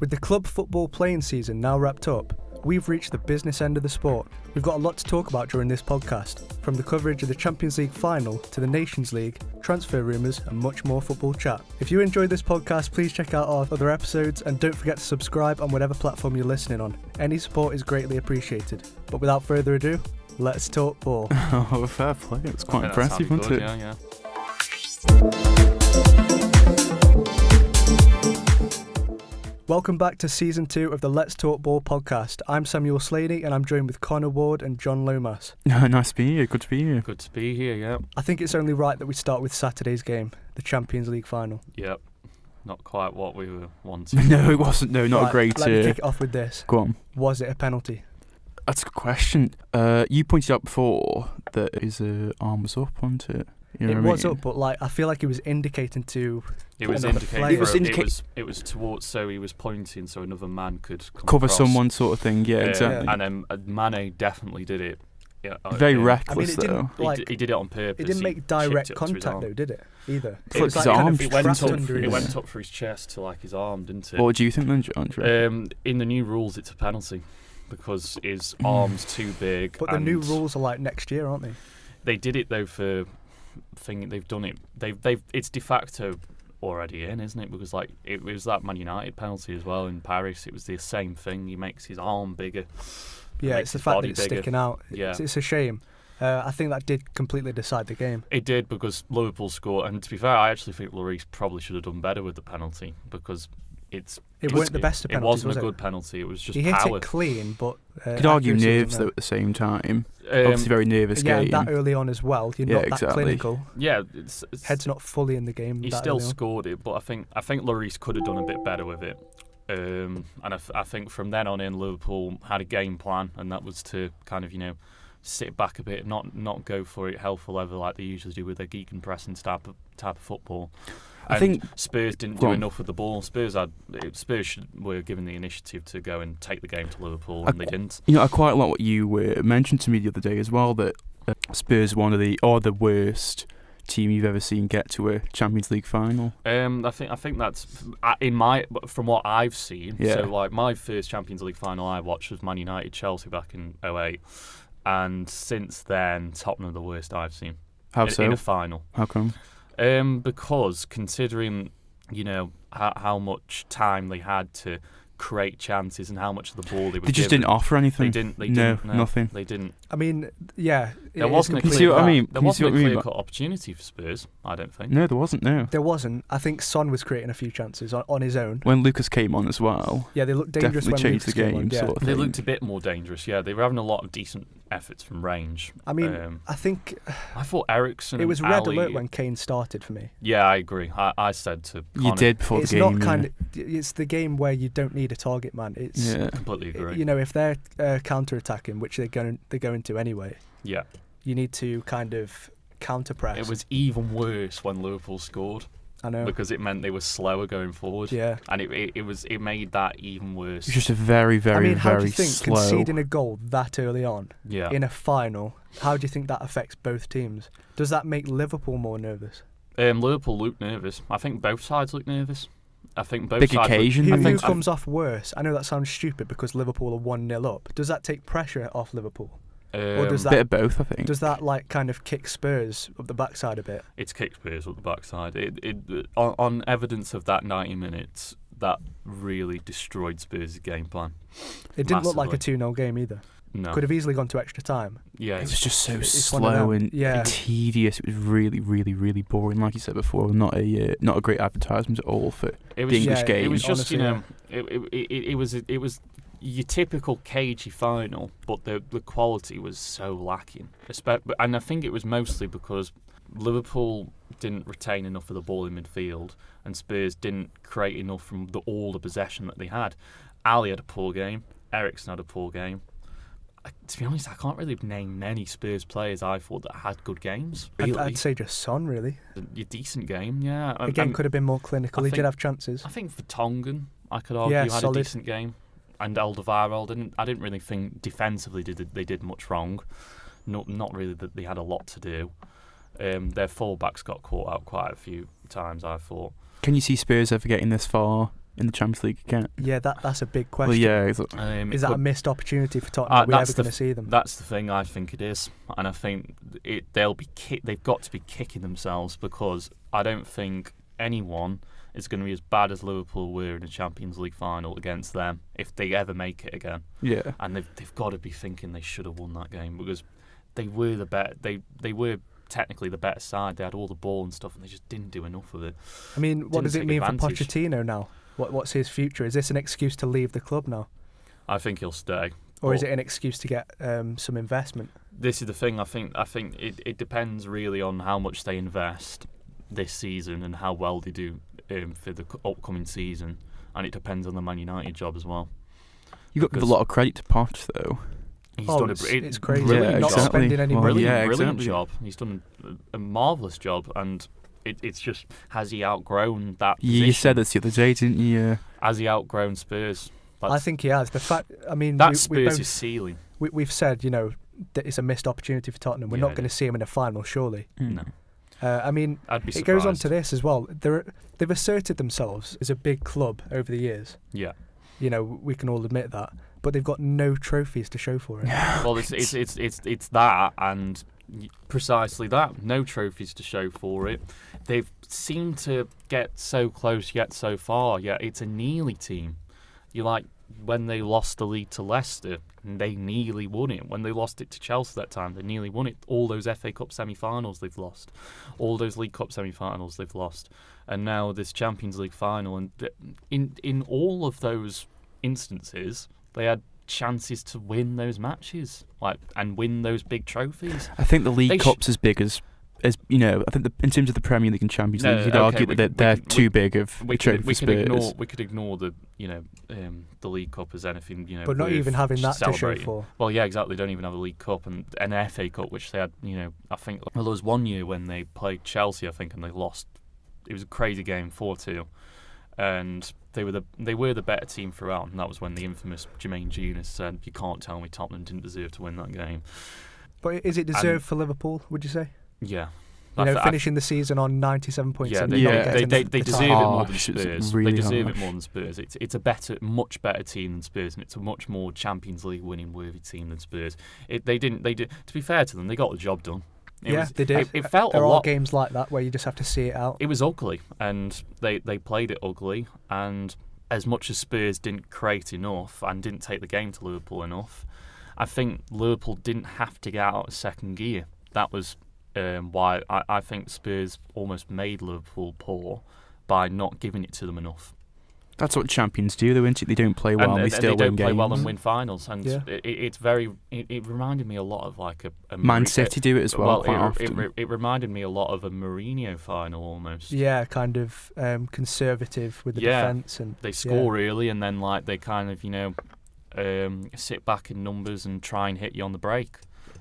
With the club football playing season now wrapped up, we've reached the business end of the sport. We've got a lot to talk about during this podcast, from the coverage of the Champions League final to the Nations League, transfer rumours and much more football chat. If you enjoyed this podcast, please check out our other episodes and don't forget to subscribe on whatever platform you're listening on. Any support is greatly appreciated. But without further ado, let's talk ball. Oh, fair play. It was quite impressive, wasn't it? Yeah. Welcome back to Season 2 of the Let's Talk Ball podcast. I'm Samuel Slaney and I'm joined with Connor Ward and John Lomas. Nice to be here. Good to be here. Good to be here, yeah. I think it's only right that we start with Saturday's game, the Champions League final. Yep. Not quite what we were wanting. No, it wasn't. No, not a great... Let me kick it off with this. Go on. Was it a penalty? That's a good question. You pointed out before that his arm was up, wasn't it? You know it what was I mean? up, but I feel like he was indicating to... It was indicating. It was towards, so he was pointing so another man could cover across. Someone sort of thing, yeah, exactly. And then Mane definitely did it. Yeah, very reckless, though. He did it on purpose. It didn't make direct contact, though, did it? Either. It was his arm. It went up for his chest to his arm, didn't it? What do you think then, John? In the new rules, it's a penalty because his arm's too big. But the new rules are next year, aren't they? They did it though for they've done it. They've it's de facto already in, isn't it? Because it was that Man United penalty as well in Paris. It was the same thing. He makes his arm bigger. Yeah, it's the fact that it's bigger. sticking out. Yeah. It's a shame. I think that did completely decide the game. It did because Liverpool scored. And to be fair, I actually think Lloris probably should have done better with the penalty because it wasn't the best of penalties. It wasn't a good penalty. It was just he hit power. it clean, but could argue nerves though at the same time. Obviously, very nervous game. Yeah, that early on as well. You're not that clinical. Yeah, head's not fully in the game. He still scored it, but I think Lloris could have done a bit better with it. And I think from then on in, Liverpool had a game plan, and that was to kind of sit back a bit, not go for it hell for leather like they usually do with their gegenpressing type of football. I think Spurs didn't do enough with the ball. Spurs were given the initiative to go and take the game to Liverpool, and they didn't. I quite like what you mentioned to me the other day as well, that Spurs are the worst team you've ever seen get to a Champions League final. I think that's from what I've seen. Yeah. So my first Champions League final I watched was Man United Chelsea back in 2008, and since then Tottenham are the worst I've seen. How so? In a final. How come? Because considering how much time they had to create chances and how much of the ball they were just didn't offer anything. They didn't. No, nothing. They didn't. I mean, yeah. There wasn't a clear-cut opportunity for Spurs, I don't think. No, there wasn't, no. There wasn't. I think Son was creating a few chances on his own. When Lucas came on as well. Yeah, they looked dangerous when changed Lucas the game, came on. Yeah. sort of They thing. looked a bit more dangerous, yeah. They were having a lot of decent efforts from range. I mean, I thought Eriksen it was and red Ali, alert when Kane started for me. Yeah, I agree. I said to Connor, you did before the game. It's the game where you don't need a target man. It's completely agree. If they're counter-attacking, which they're going to anyway. Yeah. You need to kind of counter-press. It was even worse when Liverpool scored. I know. Because it meant they were slower going forward. Yeah. And it made that even worse. It's just a very, very, how very do you think slow. Conceding a goal that early on in a final, how do you think that affects both teams? Does that make Liverpool more nervous? Liverpool look nervous. I think both sides look nervous. I think both big sides occasion. Who comes off worse? I know that sounds stupid because Liverpool are 1-0 up. Does that take pressure off Liverpool? Or does that, bit of both, I think. Does that kind of kick Spurs up the backside a bit? It's kicked Spurs up the backside. On evidence of that 90 minutes, that really destroyed Spurs' game plan. It didn't look like a 2-0 game either. No. Could have easily gone to extra time. Yeah, it was just so slow and tedious. It was really, really, really boring. Like you said before, not a great advertisement at all for the English game. It was just it was your typical cagey final, but the quality was so lacking. And I think it was mostly because Liverpool didn't retain enough of the ball in midfield, and Spurs didn't create enough from all the possession that they had. Ali had a poor game. Eriksen had a poor game. To be honest, I can't really name many Spurs players I thought that had good games. Really. I'd say just Son, really. A decent game, yeah. Again, could have been more clinical. He did have chances. I think for Tongan, I could argue had solid. A decent game. And Alderweireld, I didn't really think defensively they did much wrong. Not really that they had a lot to do. Their fullbacks got caught out quite a few times, I thought. Can you see Spurs ever getting this far in the Champions League again? Yeah, that's a big question. Well, yeah. Is that a missed opportunity for Tottenham? Are we ever going to see them? That's the thing. I think it is, and I think they've got to be kicking themselves, because I don't think anyone is going to be as bad as Liverpool were in a Champions League final against them if they ever make it again. Yeah. And they've got to be thinking they should have won that game, because they were the better. They were technically the better side. They had all the ball and stuff, and they just didn't do enough of it. I mean, what does it mean for Pochettino now? What's his future? Is this an excuse to leave the club now? I think he'll stay. Or is it an excuse to get some investment? This is the thing. I think it depends really on how much they invest this season and how well they do for the upcoming season, and it depends on the Man United job as well. You've got to give a lot of credit to Poch, though. He's done it's crazy. Brilliant not job. spending any money. Brilliant job. He's done a marvellous job, and it's just, has he outgrown that position? You said this the other day, didn't you? Has he outgrown Spurs? I think he has. The fact, I mean, that Spurs' ceiling. We've said, that it's a missed opportunity for Tottenham. We're not going to see him in a final, surely. No. I mean, I'd be surprised. It goes on to this as well. They've asserted themselves as a big club over the years. Yeah. We can all admit that, but they've got no trophies to show for it. Well, it's that, and precisely that. No trophies to show for it. They've seemed to get so close yet so far. Yet it's a nearly team. You like when they lost the league to Leicester, they nearly won it. When they lost it to Chelsea that time, they nearly won it. All those FA Cup semi-finals they've lost. All those League Cup semi-finals they've lost. And now this Champions League final. And in all of those instances, they had chances to win those matches, and win those big trophies. I think the League Cup's as big as I think in terms of the Premier League and Champions League, you'd argue that they're too big of a trophy for Spurs. We could ignore the League Cup as anything, but not even having that to show for. Well, yeah, exactly. They don't even have a League Cup and an FA Cup, which they had. I think there was one year when they played Chelsea, I think, and they lost. It was a crazy game, 4-2, and they were the better team throughout. And that was when the infamous Jermaine Genius said, "You can't tell me Tottenham didn't deserve to win that game." But is it deserved for Liverpool? Would you say? Yeah. Finishing the season on 97 points. Yeah, they deserve it more than Spurs. They deserve it more than Spurs. It's a much better team than Spurs, and it's a much more Champions League winning worthy team than Spurs. They did. To be fair to them, they got the job done. They did. It felt there a are lot. Games like that where you just have to see it out. It was ugly, and they played it ugly. And as much as Spurs didn't create enough and didn't take the game to Liverpool enough, I think Liverpool didn't have to get out of second gear. That was why I think Spurs almost made Liverpool poor by not giving it to them enough. That's what champions do, though, isn't it? They don't play well and they still win games. They don't play well and win finals. And it reminded me a lot of like a Man City do it as well quite often. It reminded me a lot of a Mourinho final almost. Yeah, kind of conservative with the defence. And they score early and then they kind of, sit back in numbers and try and hit you on the break.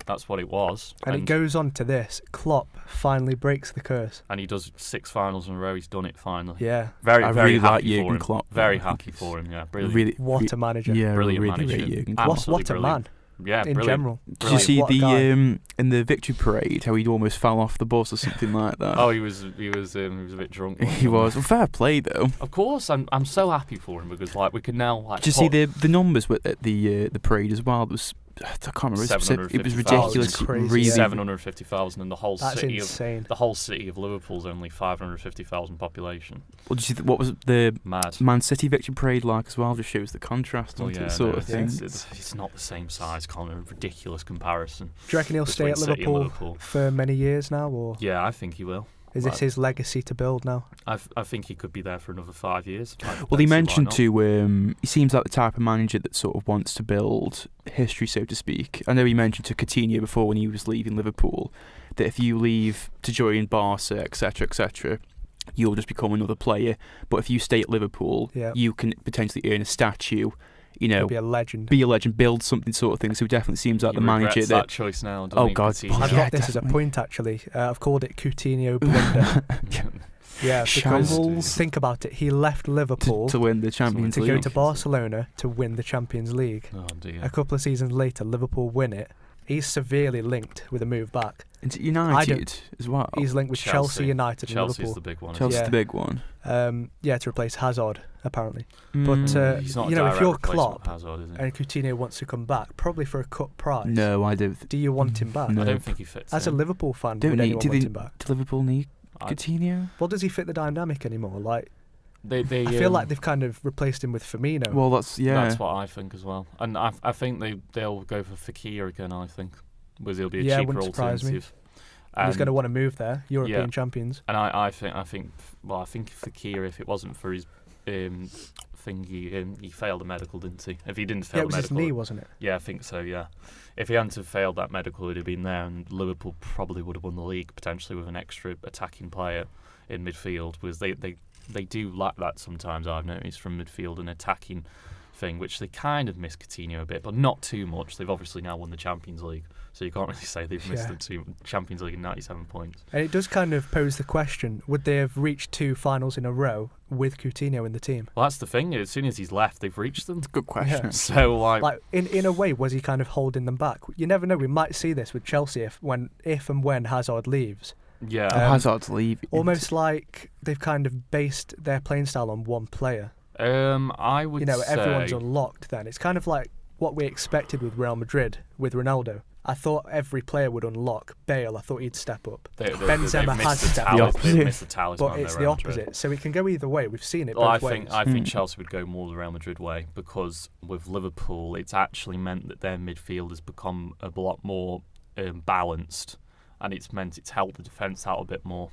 That's what it was. And it goes on to this. Klopp finally breaks the curse. And he does 6 finals in a row. He's done it finally. Yeah. Very really happy like for him. Klopp. Very happy for him, yeah. Brilliant. Really, what a manager. Yeah, brilliant manager. What a man. Yeah, in general. Did you see in the victory parade how he almost fell off the bus or something like that? Oh, he was a bit drunk. He was. Well, fair play though. Of course, I'm so happy for him because we can now Did you see the numbers at the parade as well? It was, I can't remember. It was ridiculous. Crazy, 750,000, and the whole That's city insane. the whole city of Liverpool's only 550,000 population. Well, did you see what was the Mad. Man City victory parade like as well? Just shows the contrast on it, sort of thing. It's not the same size, Connor. Ridiculous comparison. Do you reckon he'll stay at Liverpool for many years now, or? Yeah, I think he will. Is this his legacy to build now? I think he could be there for another 5 years. Well, he mentioned too, he seems like the type of manager that sort of wants to build history, so to speak. I know he mentioned to Coutinho before when he was leaving Liverpool that if you leave to join Barca, etc., you'll just become another player. But if you stay at Liverpool, you can potentially earn a statue. Be a legend. Build something sort of thing. So he definitely seems like the manager that choice now. God! I've got this as a point actually. I've called it Coutinho blunder. Yeah, because think about it. He left Liverpool to win the Champions League. To go to Barcelona to win the Champions League. Oh dear. A couple of seasons later, Liverpool win it. He's severely linked with a move back. Into United as well. He's linked with Chelsea United and Chelsea's Liverpool. the big one. Chelsea's Yeah. the big one. To replace Hazard, apparently. Mm. But, He's not you a know, if direct you're replacement Klopp of Hazard, is he? and Coutinho wants to come back, probably for a cut price, No, I don't. do you want him back? No. I don't think he fits. As a in. Liverpool fan, Don't would need- anyone do want they- him back? Do Liverpool need I- Coutinho? Well, does he fit the dynamic anymore? Like, They I feel like they've kind of replaced him with Firmino. Well, that's That's what I think as well, and I think they'll go for Fekir again. I think because he'll be a cheaper wouldn't surprise me. alternative. And he's And- going to want to move there. European Yeah. champions. And I think Fekir, if it wasn't for his he failed a medical, didn't he? If he didn't fail Yeah, it a was his medical, knee, wasn't it? yeah, I think so. Yeah, if he hadn't have failed that medical, he'd have been there, and Liverpool probably would have won the league potentially with an extra attacking player in midfield. Because they do lack that sometimes. I've noticed from midfield and attacking thing, which they kind of miss Coutinho a bit, but not too much. They've obviously now won the Champions League, so you can't really say they've missed the Champions League in 97 points. And it does kind of pose the question, would they have reached 2 finals in a row with Coutinho in the team? Well, that's the thing. As soon as he's left, they've reached them. Good question. Yeah. So, Like, in a way, was he kind of holding them back? You never know. We might see this with Chelsea if and when Hazard leaves. yeah. Hazard's leaving. Almost like they've kind of based their playing style on one player. I would say Everyone's unlocked then. It's kind of like what we expected with Real Madrid, with Ronaldo. I thought every player would unlock. Bale, I thought he'd step up. Benzema has stepped up. They've missed the talisman. But it's the opposite. So it can go either way. We've seen it Well, both ways. I think Chelsea would go more the Real Madrid way, because with Liverpool, it's actually meant that their midfield has become a lot more balanced, and it's helped the defence out a bit more.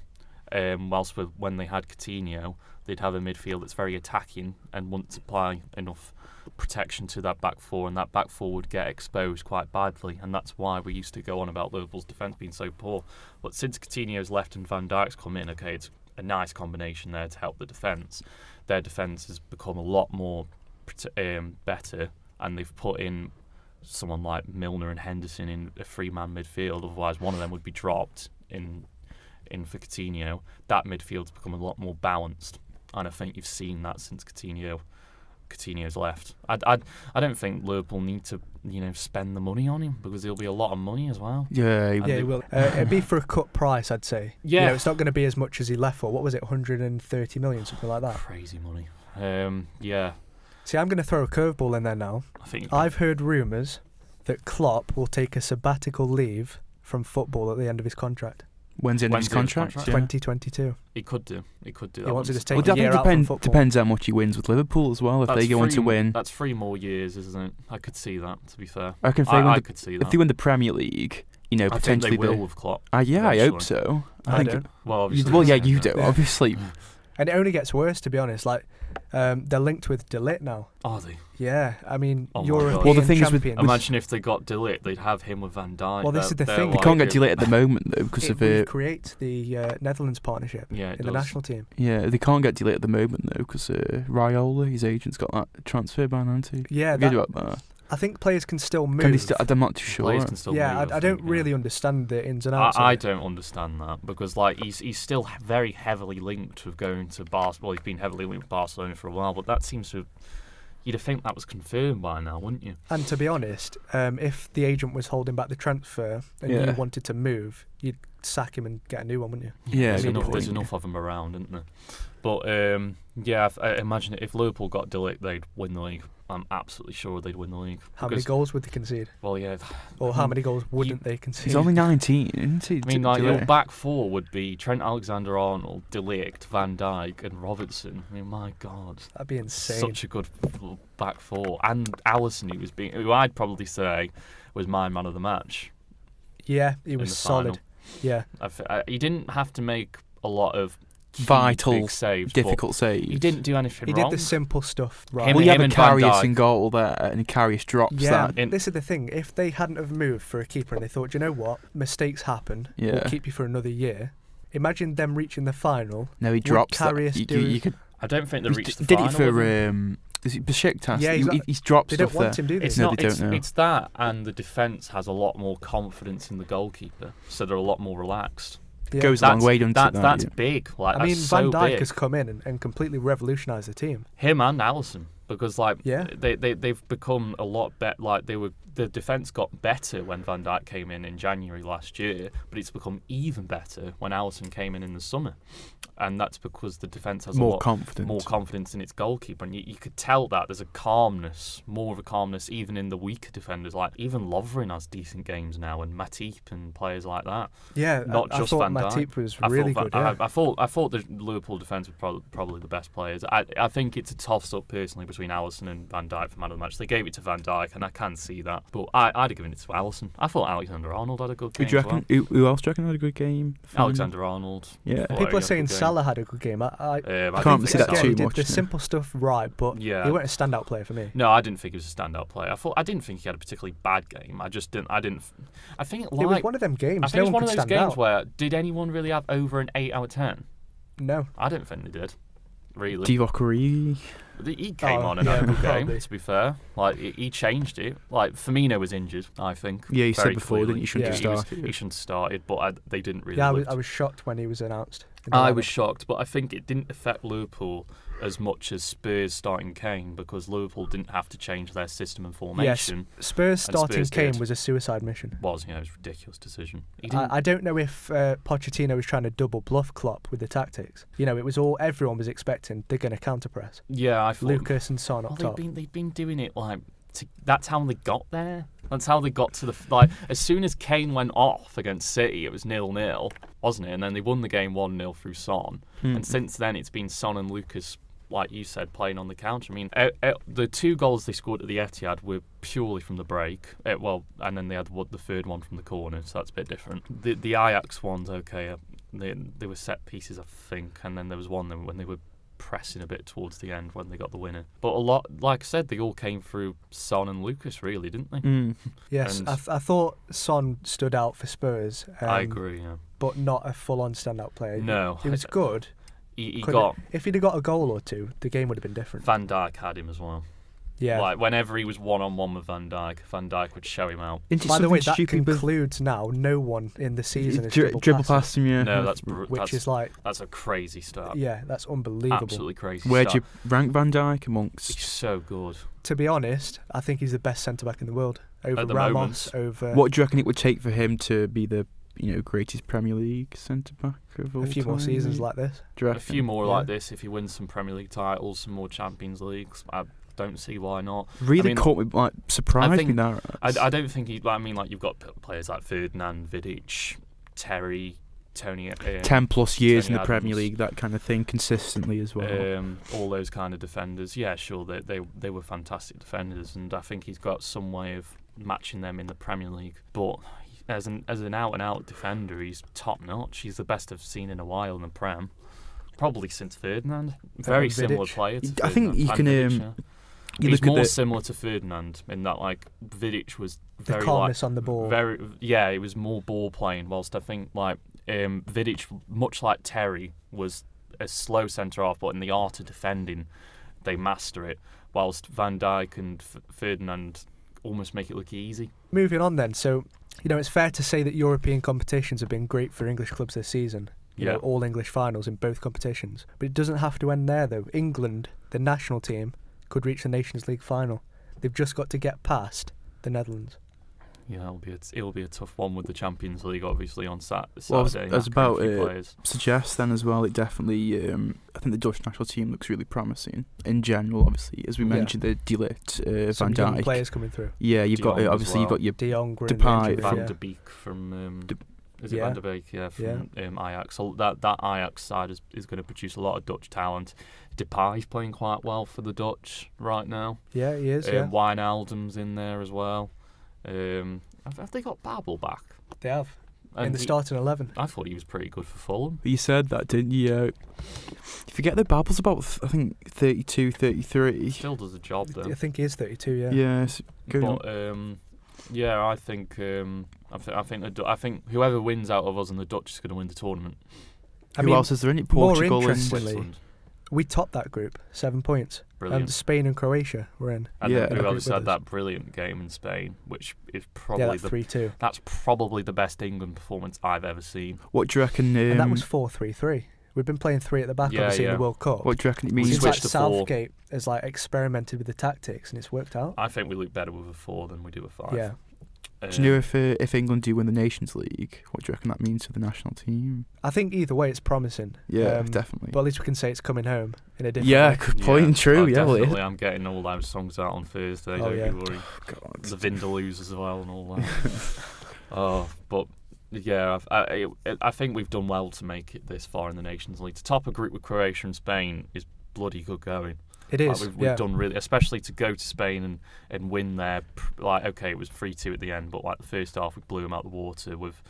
Whilst when they had Coutinho, they'd have a midfield that's very attacking and wouldn't supply enough protection to that back four, and that back four would get exposed quite badly, and that's why we used to go on about Liverpool's defence being so poor. But since Coutinho's left and Van Dijk's come in, okay, it's a nice combination there to help the defence. Their defence has become a lot more better, and they've put in someone like Milner and Henderson in a 3-man midfield, otherwise one of them would be dropped in for Coutinho. That midfield's become a lot more balanced, and I think you've seen that since Coutinho's left. I don't think Liverpool need to spend the money on him, because there'll be a lot of money as well. Yeah, He will. It'd be for a cut price, I'd say. Yeah. It's not going to be as much as he left for. What was it, 130 million, something like that? Crazy money. Yeah. See, I'm going to throw a curveball in there now. I think I've heard rumours that Klopp will take a sabbatical leave from football at the end of his contract. When's the end of his When's the end of his contract? contract? 2022. he could do. He He wants to just take Well, a I year think out from football. depends how much he wins with Liverpool as well. If they go on to win, That's 3 more years, isn't it? I could see that, to be fair. I reckon if I could see that. if they win the Premier League, I think potentially they will with Klopp. yeah, I hope eventually. so. I think don't. Well, obviously. Well, yeah, you do, Yeah. obviously. And it only gets worse, to be honest. Like, they're linked with De Ligt now. Are they? Yeah, I mean, Oh my European God. Well, the thing is with- champions. Imagine if they got De Ligt, they'd have him with Van Dijk. Well, this is the thing. They can't get delayed at the moment though because it of recreates the Netherlands partnership Yeah, it in the does. national team. yeah, they can't get delayed at the moment though because Raiola, his agent's got that transfer ban, hasn't he? Yeah, Have you heard about that? I think players can still move. Can they still? I'm not too sure. Players can still Yeah, move, I don't think, yeah. really understand the ins and outs. I of it. don't understand that, because he's still very heavily linked with going to Barcelona. Well, he's been heavily linked with Barcelona for a while, but that seems to. You'd have think that was confirmed by now, wouldn't you? And to be honest, if the agent was holding back the transfer and Yeah. you wanted to move, you'd sack him and get a new one, wouldn't you? Yeah, there's good enough, point. there's enough of them around, isn't there? But yeah, I imagine if Liverpool got De Ligt, they'd win the league. I'm absolutely sure they'd win the league. How many Because- goals would they concede? Well, yeah. Or how many goals wouldn't they concede? He's only 19, isn't he? I mean, like, your back four would be Trent Alexander-Arnold, De Ligt, Van Dijk, and Robertson. I mean, my God. That'd be insane. Such a good back four. And Alisson, who I'd probably say was my man of the match. Yeah, he in was the solid. final. Yeah. He didn't have to make a lot of key Vital, big saves, but difficult saves. he didn't do anything He wrong. did the simple stuff right. Him- Well, you have a and Van Karius Dijk. in goal there, and Karius drops Yeah, that. this is the thing. If they hadn't have moved for a keeper and they thought, you know what, mistakes happen, Yeah. we'll keep you for another year. Imagine them reaching the final. No, he Would drops that. Karius You, do you it? could. I don't think they reached the Did final. it for with him. is it Besiktas? Yeah, he's dropped They stuff don't want there. him, do they? It's No, not. they don't know. It's that, and the defence has a lot more confidence in the goalkeeper, so they're a lot more relaxed. Yeah. Goes a long way, doesn't it? That's yeah. big. Like, I mean, that's Van so Dijk big. has come in and completely revolutionised the team. Him and Alisson. because like Yeah. they've become a lot better. Like the defense got better when Van Dijk came in January last year, but it's become even better when Alisson came in the summer, and that's because the defense has more more confidence in its goalkeeper, and you could tell that there's more of a calmness even in the weaker defenders. Like even Lovren has decent games now, and Matip and players like that. Yeah, not I just thought Van Dijk. Matip was really good. I thought the Liverpool defence were probably the best players. I think it's a toss-up personally between Alisson and Van Dijk for man of the match. They gave it to Van Dijk, and I can see that, but I'd have given it to Alisson. I thought Alexander-Arnold had a good game. Who do you reckon? Who else do you reckon had a good game? Alexander-Arnold. Yeah. People are saying Salah had a good game. I can't see that too he did much. the simple stuff right, but he wasn't a standout player for me. No, I didn't think he was a standout player. I didn't think he had a particularly bad game. I think It was one of them games. I think no it was one one of could those stand games out. where did anyone really have over an 8 out of 10? No. I don't think they did. Really. Divock Origi. He came on and had a good game, to be fair. Like, he changed it. Like, Firmino was injured, I think. Yeah, you said very before, clearly. didn't you? Shouldn't have started. He shouldn't have started, but they didn't really Yeah, look. I was shocked when he was announced. I was shocked, but I think it didn't affect Liverpool as much as Spurs starting Kane, because Liverpool didn't have to change their system and formation. Yes, Spurs starting Spurs Kane did. was a suicide mission. It was a ridiculous decision. I don't know if Pochettino was trying to double bluff Klopp with the tactics. It was everyone was expecting they're going to counter press. Yeah, I thought Lucas and Son up top. They've been doing it like. That's how they got there. That's how they got to the as soon as Kane went off against City, it was 0-0, wasn't it? And then they won the game 1-0 through Son. And since then, it's been Son and Lucas, like you said, playing on the counter. I mean, the 2 goals they scored at the Etihad were purely from the break. And then they had the third one from the corner, so that's a bit different. The Ajax ones, okay, they were set pieces, I think, and then there was one when they were pressing a bit towards the end when they got the winner. But a lot, like I said, they all came through Son and Lucas, really, didn't they? Yes, I thought Son stood out for Spurs. I agree, yeah. But not a full-on standout player. No. He was good. If he'd have got a goal or two, the game would have been different. Van Dijk had him as well. Yeah. Like, whenever he was one-on-one with Van Dijk would show him out. By the way, that concludes now. No one in the season has dribble past him, yeah. No, that's a crazy start. Yeah, that's unbelievable. Absolutely crazy. Where do you rank Van Dijk amongst? He's so good. To be honest, I think he's the best centre-back in the world. Over At the Ramos, moment. What do you reckon it would take for him to be the greatest Premier League centre-back of all time? A few more seasons like this. A few more like this. If he wins some Premier League titles, some more Champions Leagues, I don't see why not. Really caught me, surprised me that. I don't think you've got players like Ferdinand, Vidic, Terry, Tony. 10+ years Tony in the Premier Adams. League, that kind of thing, consistently as well. All those kind of defenders. Yeah, sure, they were fantastic defenders, and I think he's got some way of matching them in the Premier League. But as an out-and-out defender, he's top notch. He's the best I've seen in a while in the Prem. Probably since Ferdinand. Very similar player to Ferdinand. I think you can. Vidic, he's more similar to Ferdinand in that, like, Vidic was very the calmness on the ball. He was more ball playing. Whilst I think Vidic, much like Terry, was a slow centre half, but in the art of defending, they master it. Whilst Van Dijk and Ferdinand almost make it look easy. Moving on then, so it's fair to say that European competitions have been great for English clubs this season. All English finals in both competitions, but it doesn't have to end there though. England, the national team, could reach the Nations League final. They've just got to get past the Netherlands. Yeah, it'll be a tough one with the Champions League, obviously, on Saturday. Well, I was about to suggest then as well, it definitely, I think the Dutch national team looks really promising in general, obviously. As we mentioned, the De Ligt, Some Van Dijk. young players coming through. Yeah, you've got, obviously, you've got your De Jong, Depay, Van de Beek from... Is it Van de Beek? Yeah, from Ajax. So that Ajax side is going to produce a lot of Dutch talent. Depay's playing quite well for the Dutch right now. Yeah, he is. Wijnaldum's in there as well. Have they got BallBack? They have. In the starting 11. I thought he was pretty good for Fulham. You said that, didn't you? You forget that Babel's about, I think, 32, 33. He still does the job, though. I think he is 32, yeah. Yes. I think whoever wins out of us and the Dutch is going to win the tournament. Who else is there in it? Portugal more and interestingly, we topped that group, 7 points. Brilliant. And Spain and Croatia were in. And then who else had that brilliant game in Spain, which is probably 3-2. That's probably the best England performance I've ever seen. What do you reckon? And that was 4-3-3, We've been playing 3 at the back, Yeah, obviously, in yeah. the World Cup. What do you reckon it We means? Seems like switched to 4. Southgate has like experimented with the tactics and it's worked out. I think we look better with a 4 than we do a 5. Yeah. Do you know if England do win the Nations League, what do you reckon that means for the national team? I think either way it's promising. Yeah, definitely. But at least we can say it's coming home in a different Yeah, way. good point. True. Yeah, definitely. I'm getting all those songs out on Thursday. Oh, Don't yeah. you worry. God. The Vindaloos as well and all that. But yeah, I think we've done well to make it this far in the Nations League. To top a group with Croatia and Spain is bloody good going. It is. We've done really, especially to go to Spain and win there. Like, okay, it was 3-2 at the end, but like the first half, we blew them out the water with,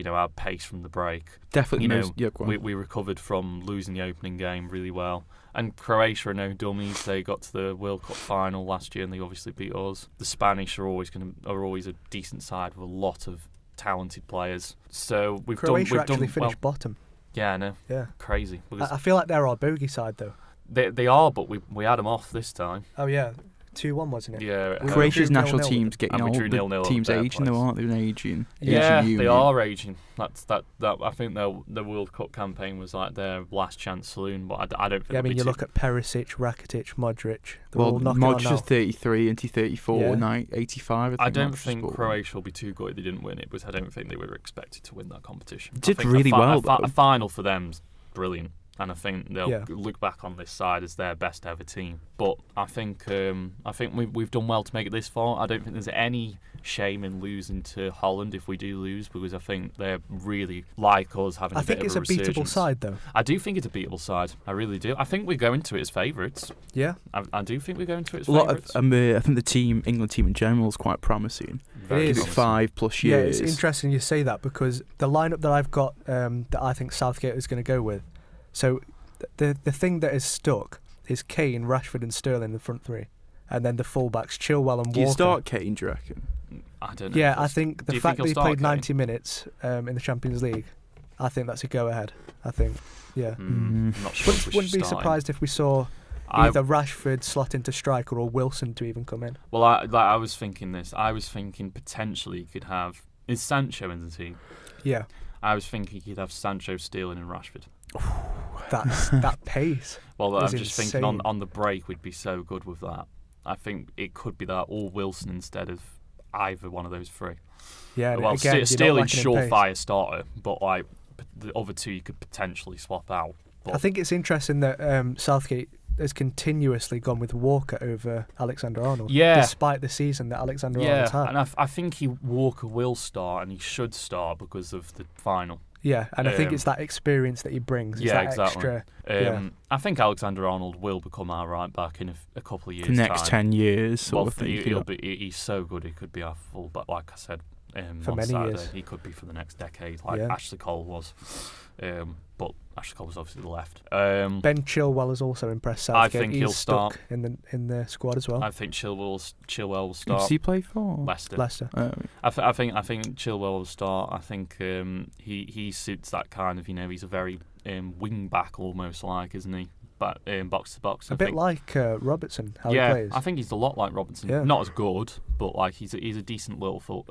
our pace from the break. Definitely. We recovered from losing the opening game really well. And Croatia are no dummies. They got to the World Cup final last year, and they obviously beat us. The Spanish are always a decent side with a lot of talented players. So Croatia we've done finished bottom. Yeah, I know. Yeah. Crazy. I feel like they're our bogey side though. They are, but we had them off this time. Oh yeah, 2-1 wasn't it? Yeah. Croatia's drew national 0-0 team's getting and we old. drew The 0-0 at team's their aging, though, place. aren't they? They're aging. Yeah, Aging they union. are aging. That I think the World Cup campaign was like their last chance saloon, but I don't think. Yeah, I mean, you look at Perisic, Rakitic, Modric. They're all knocking on Modric now. is 33 and 34, Yeah. 85. I don't Modric think scored. Croatia will be too good if they didn't win it, because I don't think they were expected to win that competition. I Did think really well, a though. final for them's brilliant, and I think they'll Yeah. look back on this side as their best ever team. But I think we've done well to make it this far. I don't think there's any shame in losing to Holland if we do lose, because I think they're really like us having I a bit think it's of a beatable resurgence. side though. I do think it's a beatable side. I really do. I think we're going to it as favourites. Yeah. I do think we're going to it as A lot favourites. of, I think the England team in general is quite promising. Very is. Give it promising. 5+ Yeah, years. it's interesting you say that because the lineup that I've got that I think Southgate is going to go with. So the thing that is stuck is Kane, Rashford, and Sterling in the front 3, and then the fullbacks Chilwell and Do Walker. you start Kane, do you reckon? I don't know. Yeah, if I it's- think do the you fact think that he he'll played start 90 minutes in the Champions League, I think that's a go ahead. I think, yeah. I'm not sure if we Wouldn't should be start him. surprised if we saw either Rashford slot into striker or Wilson to even come in. Well, I was thinking this. I was thinking potentially you could have... Is Sancho in the team? Yeah, I was thinking you could have Sancho, Sterling and Rashford. that pace. Well, Is I'm just thinking insane. on the break we'd be so good with that. I think it could be that or Wilson instead of either one of those 3. Yeah, and Well, again, you're not Sterling's lacking in pace. surefire starter, but like the other 2 you could potentially swap out. But I think it's interesting that Southgate has continuously gone with Walker over Alexander Arnold. Yeah. Despite the season that Alexander Arnold's had. and I think Walker will start and he should start because of the final. Yeah, and I think Um, it's that experience that he brings. It's yeah, that exactly. extra. Yeah. I think Alexander Arnold will become our right back in a couple of years. For the next time. 10 years, sort Well, of thing. he's so good. He could be our full back, like I said. For on many Saturday. years. He could be for the next decade, like Yeah. Ashley Cole was. But Ashley Cole was obviously the left. Ben Chilwell has also impressed I Southgate. think He's he'll stuck start. in the squad as well. I think Chilwell will Who start. does he play for? Leicester. Leicester. Oh, I think Chilwell will start. I think he suits that kind of, he's a very wing back almost like, isn't he? But box to box. A bit like Robertson, how he yeah, plays. I think he's a lot like Robertson. Yeah. Not as good, but like he's a decent little full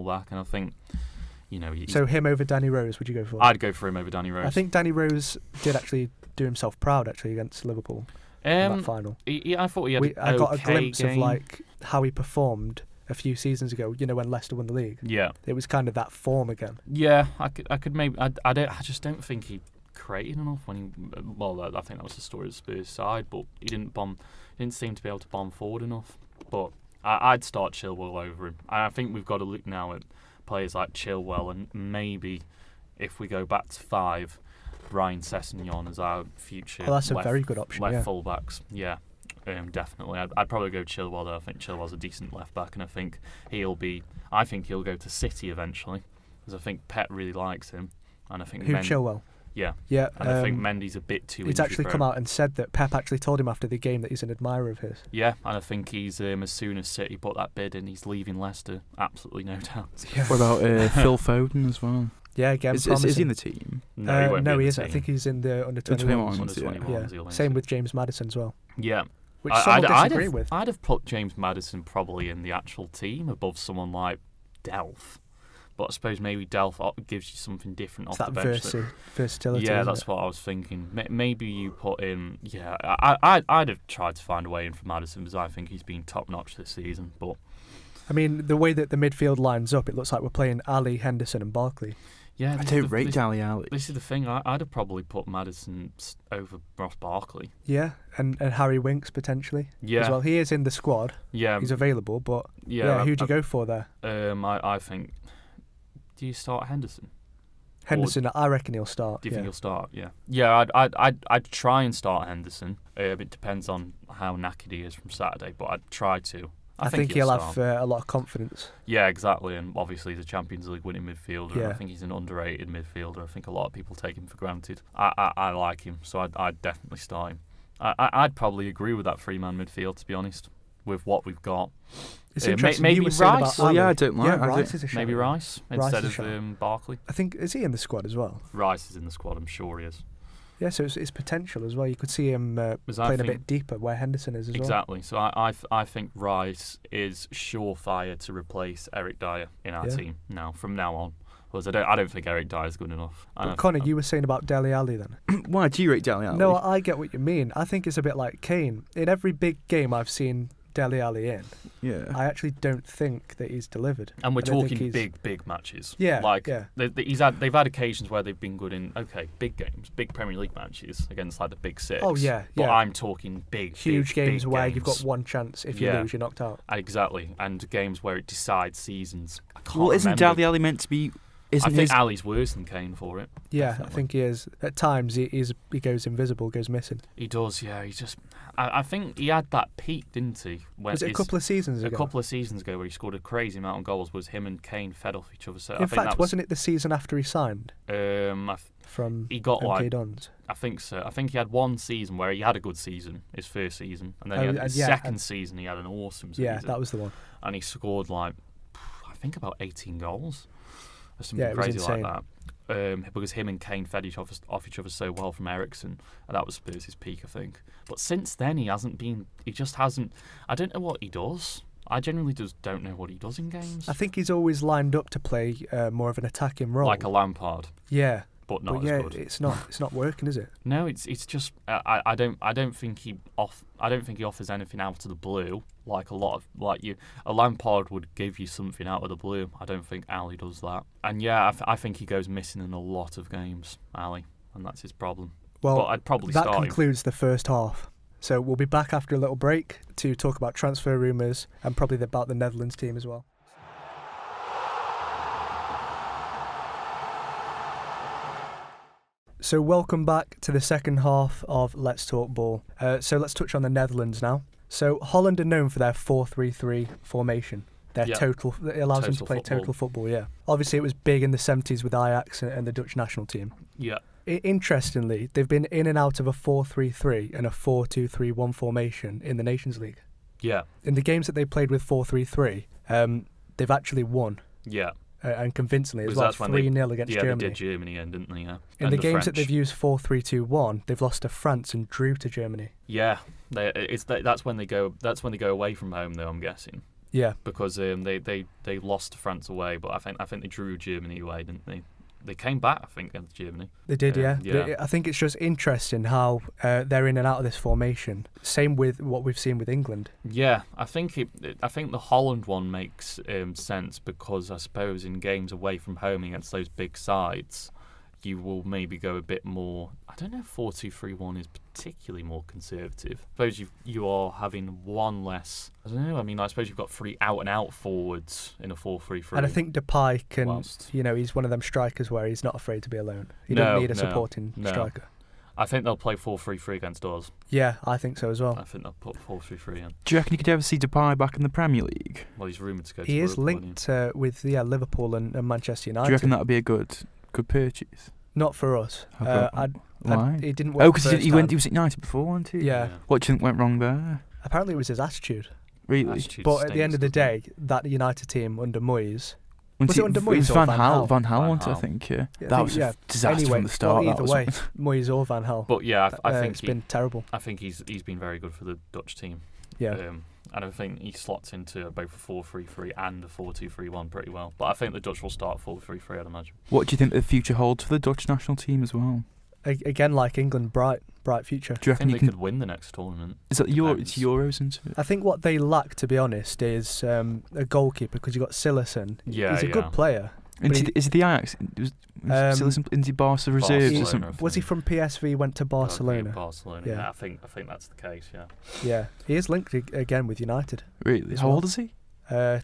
back, and I think So him over Danny Rose, would you go for? I'd go for him over Danny Rose. I think Danny Rose did actually do himself proud actually against Liverpool in that final. I thought he had. I got a okay glimpse game. of like how he performed a few seasons ago. When Leicester won the league, Yeah, it was kind of that form again. yeah. I could maybe. I just don't think he created enough when he. Well, I think that was the story of the Spurs side, but he didn't bomb. He didn't seem to be able to bomb forward enough. But I'd start Chilwell over him. And I think we've got to look now at players like Chilwell, and maybe if we go back to 5, Ryan Sessegnon as our future. Well, that's a very good option. Left Yeah. fullbacks, yeah. Definitely. I'd probably go Chilwell though. I think Chilwell's a decent left back, and I think he'll go to City eventually, because I think Pep really likes him, and I think Who Chilwell? yeah, Yeah. and I think Mendy's a bit too. He's actually injury come prone. out and said that Pep actually told him after the game that he's an admirer of his. Yeah, and I think he's as soon as City put that bid in, he's leaving Leicester. Absolutely no doubt. Yeah. What about Phil Foden as well? Yeah, again, Is promising. he in the team? No, he won't be in he the isn't. I team. think he's in the under 21s. 21s, Under 21s, he'll Yeah. be Same in. with James Maddison as well, Yeah. which some will disagree have, with. I'd have put James Maddison probably in the actual team above someone like Delph, But I suppose maybe Delph gives you something different It's off that the bench. versatility. Yeah, isn't that's it? what I was thinking. Maybe you put in. Yeah, I'd have tried to find a way in for Maddison because I think he's been top notch this season. But I mean, the way that the midfield lines up, it looks like we're playing Ali, Henderson, and Barkley. yeah, I don't rate Dele Alli. This is the thing. I'd have probably put Maddison over Ross Barkley. Yeah, and Harry Winks potentially Yeah, as well. He is in the squad. yeah, He's available, but yeah. who'd you go for there? I think. Do you start Henderson? Henderson, I reckon he'll start. Do you think he'll start? Yeah. Yeah, I'd try and start Henderson. It depends on how knackered he is from Saturday, but I'd try to. I think he'll start. have a lot of confidence. Yeah, exactly. And obviously, he's a Champions League winning midfielder. Yeah. I think he's an underrated midfielder. I think a lot of people take him for granted. I like him, so I'd definitely start him. I'd probably agree with that 3-man midfield, to be honest, with what we've got. It's interesting. Maybe you were saying Rice. about Ali. Yeah, I don't mind. Yeah, I Rice don't- is a shout. Maybe Rice Rice instead is a shout. of Barkley. I think, is he in the squad as well? Rice is in the squad, I'm sure he is. Yeah, so it's potential as well. You could see him Because I playing a think- bit deeper where Henderson is as well. Exactly. So I think Rice is surefire to replace Eric Dyer in our Yeah. team from now on. Because I don't think Eric Dyer is good enough. But Connor, you were saying about Dele Alli then. Why do you rate Dele Alli? No, I get what you mean. I think it's a bit like Kane. In every big game I've seen Dele Alli in, Yeah. I actually don't think that he's delivered. And we're I don't think talking he's- big matches. Yeah, Like yeah. they've had occasions where they've been good in big games, big Premier League matches against like the big six. Oh, yeah, But yeah. I'm talking Huge games big where games. you've got one chance. If you Yeah. lose, you're knocked out. Exactly, and games where it decides seasons. I can't Well, isn't remember. Dele Alli meant to be? I Isn't think his? Ali's worse than Kane for it. Yeah, Definitely. I think he is. At times, he goes invisible, goes missing. He does, yeah. He just, I think he had that peak, didn't he? When Was it a couple of seasons ago? A couple of seasons ago, where he scored a crazy amount of goals. Was him and Kane fed off each other? So I In think fact, that wasn't it the season after he signed from he got MK like, Dons? I think so. I think he had one season where he had a good season, his first season, and then he Oh, had his yeah, second and- season. He had an awesome season. Yeah, that was the one. And he scored like, I think about 18 goals. Or something Yeah, it was crazy like insane. that. Because him and Kane fed off each other so well from Eriksen, and that was Spurs' peak, I think. But since then, he just hasn't. I don't know what he does. I genuinely just don't know what he does in games. I think he's always lined up to play more of an attacking role. Like a Lampard, yeah, but not but yeah, as good. it's not working, is it? No, it's just I don't think he offers anything out of the blue like a Lampard would give you something out of the blue. I don't think Ali does that, and yeah, I think he goes missing in a lot of games, Ali, and that's his problem. Well, but I'd probably that start him. concludes the first half. So we'll be back after a little break to talk about transfer rumours and probably about the Netherlands team as well. So welcome back to the second half of Let's Talk Ball. So let's touch on the Netherlands now. So Holland are known for their 4-3-3 formation. Their Yeah. total, it allows them to Total play football. total football, yeah. Obviously it was big in the 70s with Ajax and the Dutch national team. Yeah. Interestingly, they've been in and out of a 4-3-3 and a 4-2-3-1 formation in the Nations League. Yeah. In the games that they played with 4-3-3, they've actually won, Yeah. and convincingly as Because well, that's when they- 3-0 against Yeah, Germany. they did Germany, didn't they? Yeah. In And the games that French. they've used 4-3-2-1, they've lost to France and drew to Germany. Yeah, that's when they go. That's when they go away from home, though. I'm guessing Yeah, because they lost to France away, but I think they drew Germany away, didn't they? They came back, I think, against Germany. they did, yeah. Yeah. I think it's just interesting how they're in and out of this formation. Same with what we've seen with England. Yeah, I think the Holland one makes sense because I suppose in games away from home against those big sides, you will maybe go a bit more. I don't know if 4-2-3-1 is particularly more conservative. I suppose you are having one less. I don't know. I mean, I suppose you've got 3 out-and-out forwards in a 4-3-3. And I think Depay can, Whilst- he's one of them strikers where he's not afraid to be alone. You No, don't need a no, supporting no. striker. I think they'll play 4-3-3 against us. Yeah, I think so as well. I think they'll put 4-3-3 in. Do you reckon you could ever see Depay back in the Premier League? Well, he's rumoured to go to He is Liverpool, linked with Liverpool and Manchester United. Do you reckon that would be a good purchase? Not for us. How Why? It didn't work. Oh, because first he time. was at United before, wasn't he? Yeah. What do you think went wrong there? Apparently, it was his attitude. Really? Attitude But at the end of the stinks, doesn't day, that United team under Moyes. Was it under it was Moyes or Van Van Gaal? Gaal? Van Gaal, Van wasn't it, I Gaal. think, yeah. Yeah, I That think, was yeah. a disaster Anyway, from the start. well, that either was way, Moyes or Van Gaal. But yeah, I think it's been terrible. I think he's been very good for the Dutch team. Yeah. And I think he slots into both a 4-3-3 and a 4-2-3-1 pretty well. But I think the Dutch will start 4-3-3, I'd imagine. What do you think the future holds for the Dutch national team as well? Again, like England, bright future. Do you I reckon think they could win the next tournament. Is that it's Euros, isn't it? I think what they lack, to be honest, is a goalkeeper, because you've got Sillessen. Yeah, He's a good player. And is he the Ajax? Is he Barca reserves or something? Was he from PSV, went to Barcelona? Barcelona, Yeah. yeah. I think that's the case, yeah. Yeah, he is linked again with United. Really? as How well. old is he?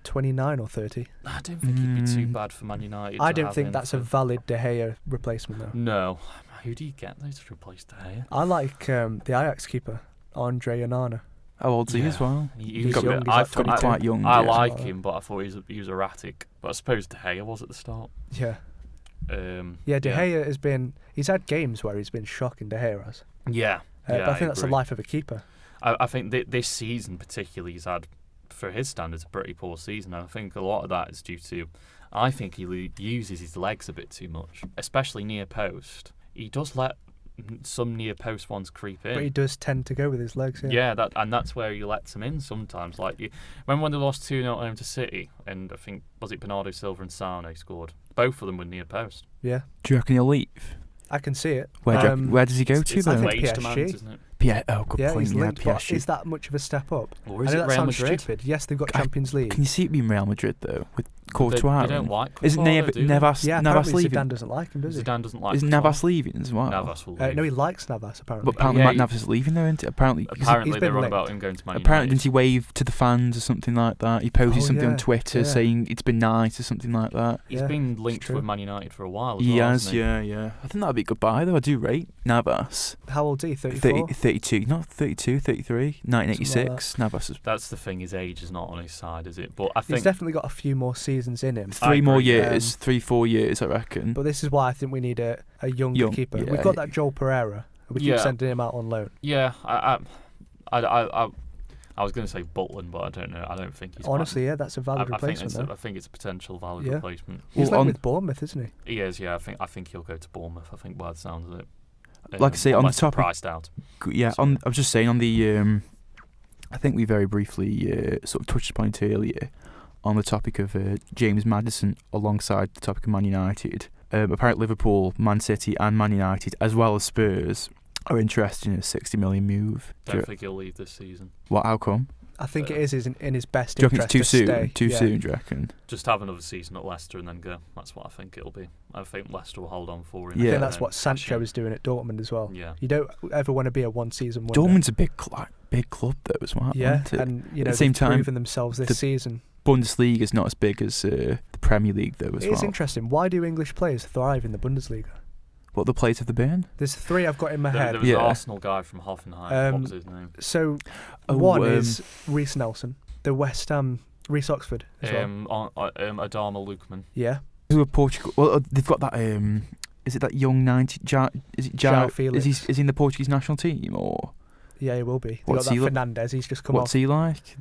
29 or 30. I don't think he'd be too bad for Man United. I to don't have think in that's a for- valid De Gea replacement, though. No. Who do you get though to replace De Gea? I like the Ajax keeper, Andre Onana. How old's he as well? He's got young, he's I like thought he 22. quite young. I yeah. like him, but I thought he was erratic. But I suppose De Gea was at the start. Yeah. Yeah, De Gea has been... He's had games where he's been shocking, De Gea has. Yeah. But I think that's the agree. life of a keeper. I think this season particularly he's had, for his standards, a pretty poor season. And I think a lot of that is due to, I think he uses his legs a bit too much, especially near post. He does let some near post ones creep in. But he does tend to go with his legs, Yeah, that's where he lets them in sometimes. Like remember when they lost 2-0 at home to City, and I think was it Bernardo Silva and Sane scored. Both of them were near post. Yeah. Do you reckon he'll leave? I can see it. Where does he go to It's though? like I think wage PSG. demands, isn't it? Good Yeah, point. he's Yeah, linked, but PSG. is that much of a step up? Or is I know it that Real sounds Madrid? stupid. Yes, they've got Champions League. Can you see it being Real Madrid though with Courtois? They don't like Isn't Courtois, do they? Navas Yeah, Navas apparently leaving? Zidane doesn't like him, does he? Zidane doesn't like Isn't Courtois. Navas leaving as well? Navas will leave. No, he likes Navas, apparently. But apparently Yeah, Navas is leaving though, isn't it? Apparently he's Apparently been they're on linked. about him going to Man Apparently, United. didn't he wave to the fans or something like that? He posted something yeah, on Twitter yeah. saying it's been nice or something like that. He's Yeah, been it's linked true. with Man United for a while as He well, has, hasn't he? yeah. I think that'd be a good buy though. I do rate Navas. How old is he? 34? 32, not 32, 33, 1986. Navas is That's the thing, his age is not on his side, is it? But I He's think definitely got a few more seasons in him. I three more agree, years, 3-4 years, I reckon. But this is why I think we need a younger Young, keeper. yeah. We've got that Joel Pereira. We keep Yeah. sending him out on loan. yeah, I was going to say Butland, but I don't know. I don't think he's Honestly, yeah, that's a valid I think replacement, it's though. I think it's a potential valid Yeah. replacement. He's Well, linked with Bournemouth, isn't he? He is, yeah. I think he'll go to Bournemouth. I think by the sounds of it. Like I say, on the unless they're topic- priced out. Yeah, Sorry. I was just saying on the. I think we very briefly sort of touched upon it earlier on the topic of James Maddison alongside the topic of Man United. Apparently, Liverpool, Man City, and Man United, as well as Spurs, are interested in a 60 million move. Don't think he'll leave this season. What? How come? I think it is in his best Do you reckon interest it's too to soon? stay. Too Yeah. soon, do you reckon? Just have another season at Leicester and then go. That's what I think it'll be. I think Leicester will hold on for him. I Yeah. think that's what Sancho is doing at Dortmund as well. Yeah. You don't ever want to be a one-season wonder. Dortmund's a big club though as well. Yeah, isn't it? and At the the same they've time, proven themselves this the season. Bundesliga is not as big as the Premier League though as It is well. interesting. Why do English players thrive in the Bundesliga? What the players have they been? There's three I've got in my There head. was Yeah. an Arsenal guy from Hoffenheim. What was his name? So Oh, one is Reece Nelson, the West Ham, Reece Oxford as well. Adama Lukman. Yeah, Who are Portugal? Well, they've got that. Is it that young 90? Is it João João Felix. Is he in the Portuguese national team or yeah, he will be. They What's got he that look- Fernandes. He's just come what's off. he like?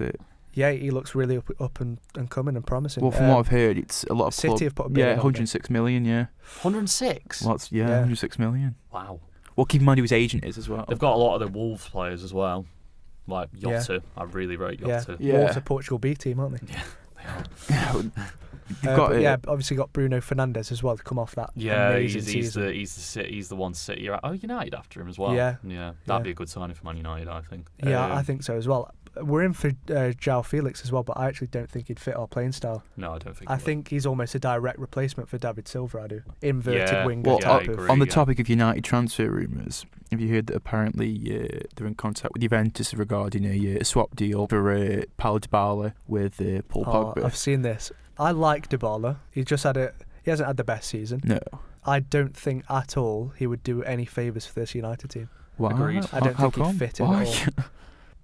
Yeah, he looks really up and coming and promising. Well, from what I've heard, it's a lot of City club. have put a bid in Yeah, on him. 106 million. Yeah, 106. lots. Yeah. 106 million. Wow. Well, keep in mind who his agent is as well. They've got a lot of the Wolves players as well. Like Jota. I really rate Yeah, Jota. Yeah. Wolves are Portugal B team, aren't they? They are. They've got but yeah, obviously got Bruno Fernandes as well to come off that Yeah, amazing he's season. the one City. Oh, United after him as well. Yeah. That'd Yeah. be a good signing for Man United, I think. Yeah, I think so as well. We're in for João Felix as well, but I actually don't think he'd fit our playing style. No, I don't think. I he will. think he's almost a direct replacement for David Silva. I do inverted Yeah, winger Well, type I of. agree. on the yeah. topic of United transfer rumours, have you heard that apparently they're in contact with Juventus regarding a swap deal for Paulo Dybala with Paul Oh, Pogba? I've seen this. I like Dybala. He hasn't had the best season. No. I don't think at all he would do any favours for this United team. Why? Agreed. I don't How think he'd come? fit in Why? at all.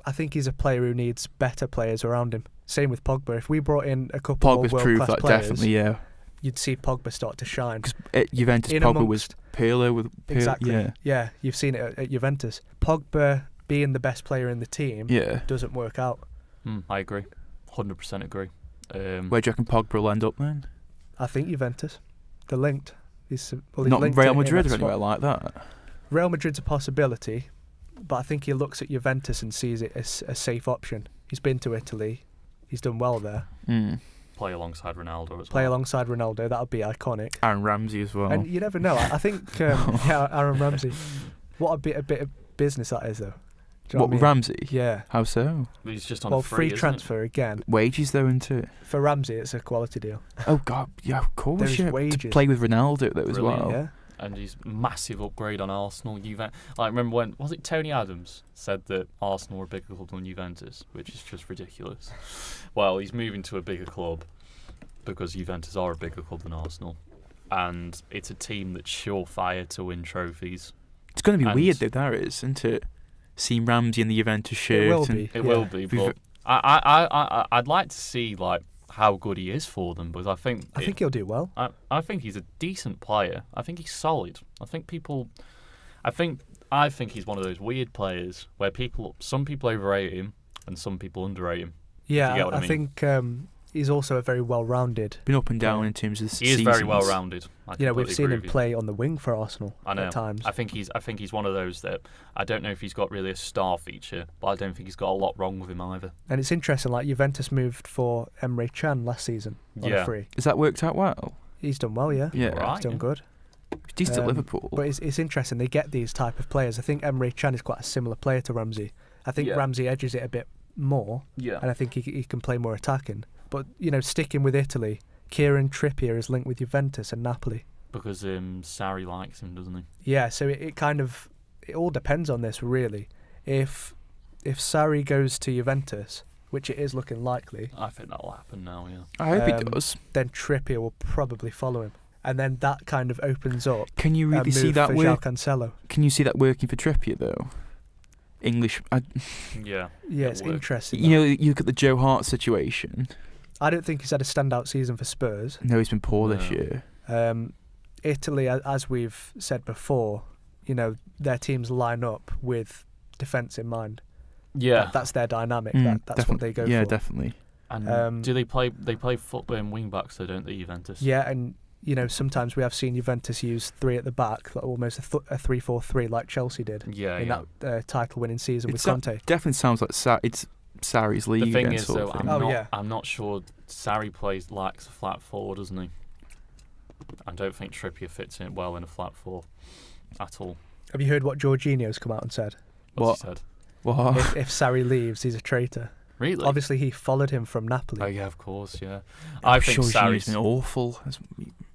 I think he's a player who needs better players around him. Same with Pogba. If we brought in a couple Pogba's more proved world-class that players, definitely, yeah. you'd see Pogba start to shine. Because at Juventus, In Pogba was amongst- Pirlo with Exactly. Yeah. You've seen it at Juventus. Pogba being the best player in the team Yeah. doesn't work out. I agree. 100% agree. Where do you reckon Pogba will end up then? I think Juventus. They're linked. He's Not linked Real in Madrid that or anywhere swap. like that. Real Madrid's a possibility, but I think he looks at Juventus and sees it as a safe option. He's been to Italy. He's done well there. Play alongside Ronaldo as Play well. alongside Ronaldo, that would be iconic. Aaron Ramsey as well. And you never know. I think, Aaron Ramsey. What a bit of business that is, though. Do you know what, I mean? Ramsey? Yeah. How so? He's just on Well, a free isn't transfer again. Wages though, isn't it? For Ramsey, it's a quality deal. Oh God, yeah, of course. There's Yeah. wages. To play with Ronaldo though as Brilliant. well. Yeah. And he's massive upgrade on Arsenal. I remember when was it Tony Adams said that Arsenal were a bigger club than Juventus, which is just ridiculous. Well, he's moving to a bigger club because Juventus are a bigger club than Arsenal, and it's a team that's surefire to win trophies. It's going to be And- weird though, that is, isn't it? Seeing Ramsey in the Juventus shirt. It will and be. It will be, but I'd like to see like how good he is for them, because I think he'll do well. I think he's a decent player. I think he's solid. I think he's one of those weird players where some people overrate him and some people underrate him. Yeah, you get what I mean. think he's also a very well-rounded. Been up and down Yeah. in terms of He is very well rounded. We've seen him play on the wing for Arsenal I know. at times. I think he's one of those that I don't know if he's got really a star feature, but I don't think he's got a lot wrong with him either. And it's interesting, like Juventus moved for Emre Can last season on a free. Has that worked out well? He's done well, yeah. Yeah. Right. He's done good. He's decent at Liverpool. But it's interesting, they get these type of players. I think Emre Can is quite a similar player to Ramsey. I think Yeah. Ramsey edges it a bit more, Yeah. and I think he can play more attacking. But, sticking with Italy, Kieran Trippier is linked with Juventus and Napoli. Because Sarri likes him, doesn't he? Yeah, so it all depends on this, really. If Sarri goes to Juventus, which it is looking likely, I think that'll happen now, yeah. I hope he does. then Trippier will probably follow him. And then that kind of opens up Can you a really see move that for work? João Cancelo. Can you see that working for Trippier though? English. Yeah. Yeah, It'll it's work. interesting. You look at the Joe Hart situation. I don't think he's had a standout season for Spurs. No, he's been poor this No. year. Italy, as we've said before, their teams line up with defence in mind. Yeah. That's their dynamic. Mm, That's what they go yeah, for. definitely. And do they play wing backs though, don't they, Juventus? Yeah, and sometimes we have seen Juventus use three at the back, like almost a 3-4-3 like Chelsea did Yeah, in yeah. that title-winning season with It's Conte. Definitely sounds like it's Sarri's league. The thing again, is, sort though, of thing. I'm not sure Sarri likes a flat four, doesn't he? I don't think Trippier fits in well in a flat four at all. Have you heard what Jorginho's come out and said? What's he said? What? If Sarri leaves, he's a traitor. Really? Obviously, he followed him from Napoli. Oh yeah, of course, yeah. I'm I think sure Sarri's been awful.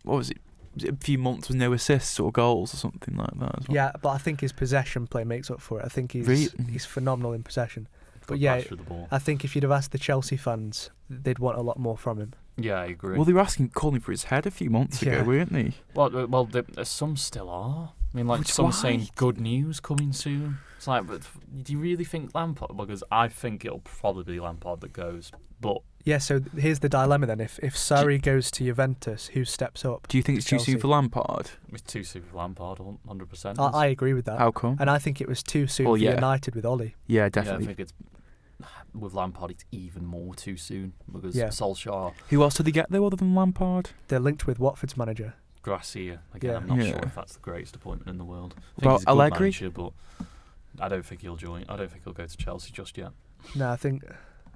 What was it? Was it a few months with no assists or goals or something like that as well? Yeah, but I think his possession play makes up for it. I think he's phenomenal in possession. But good yeah, pass through the ball. I think if you'd have asked the Chelsea fans, they'd want a lot more from him. Yeah, I agree. Well, they were calling for his head a few months ago, Yeah. weren't they? Well, some still are. I mean, like Which some why? saying good news coming soon. It's like, but do you really think Lampard? Because I think it'll probably be Lampard that goes. But Yeah, so here's the dilemma then. If Sarri goes to Juventus, who steps up? Do you think it's too soon Chelsea. for Lampard? it's too soon for Lampard, 100%. I agree with that. How come? And I think it was too soon Well, for yeah. United with Ollie. Yeah, Yeah, I definitely. think it's with Lampard. It's even more too soon because Yeah. Solskjaer, Who else did they get there other than Lampard? They're linked with Watford's manager. Gracia. Again, Yeah. I'm not Yeah. sure if that's the greatest appointment in the world. I think Well, he's a good Allegri? manager, but I don't think he'll join. I don't think he'll go to Chelsea just yet. No, I think.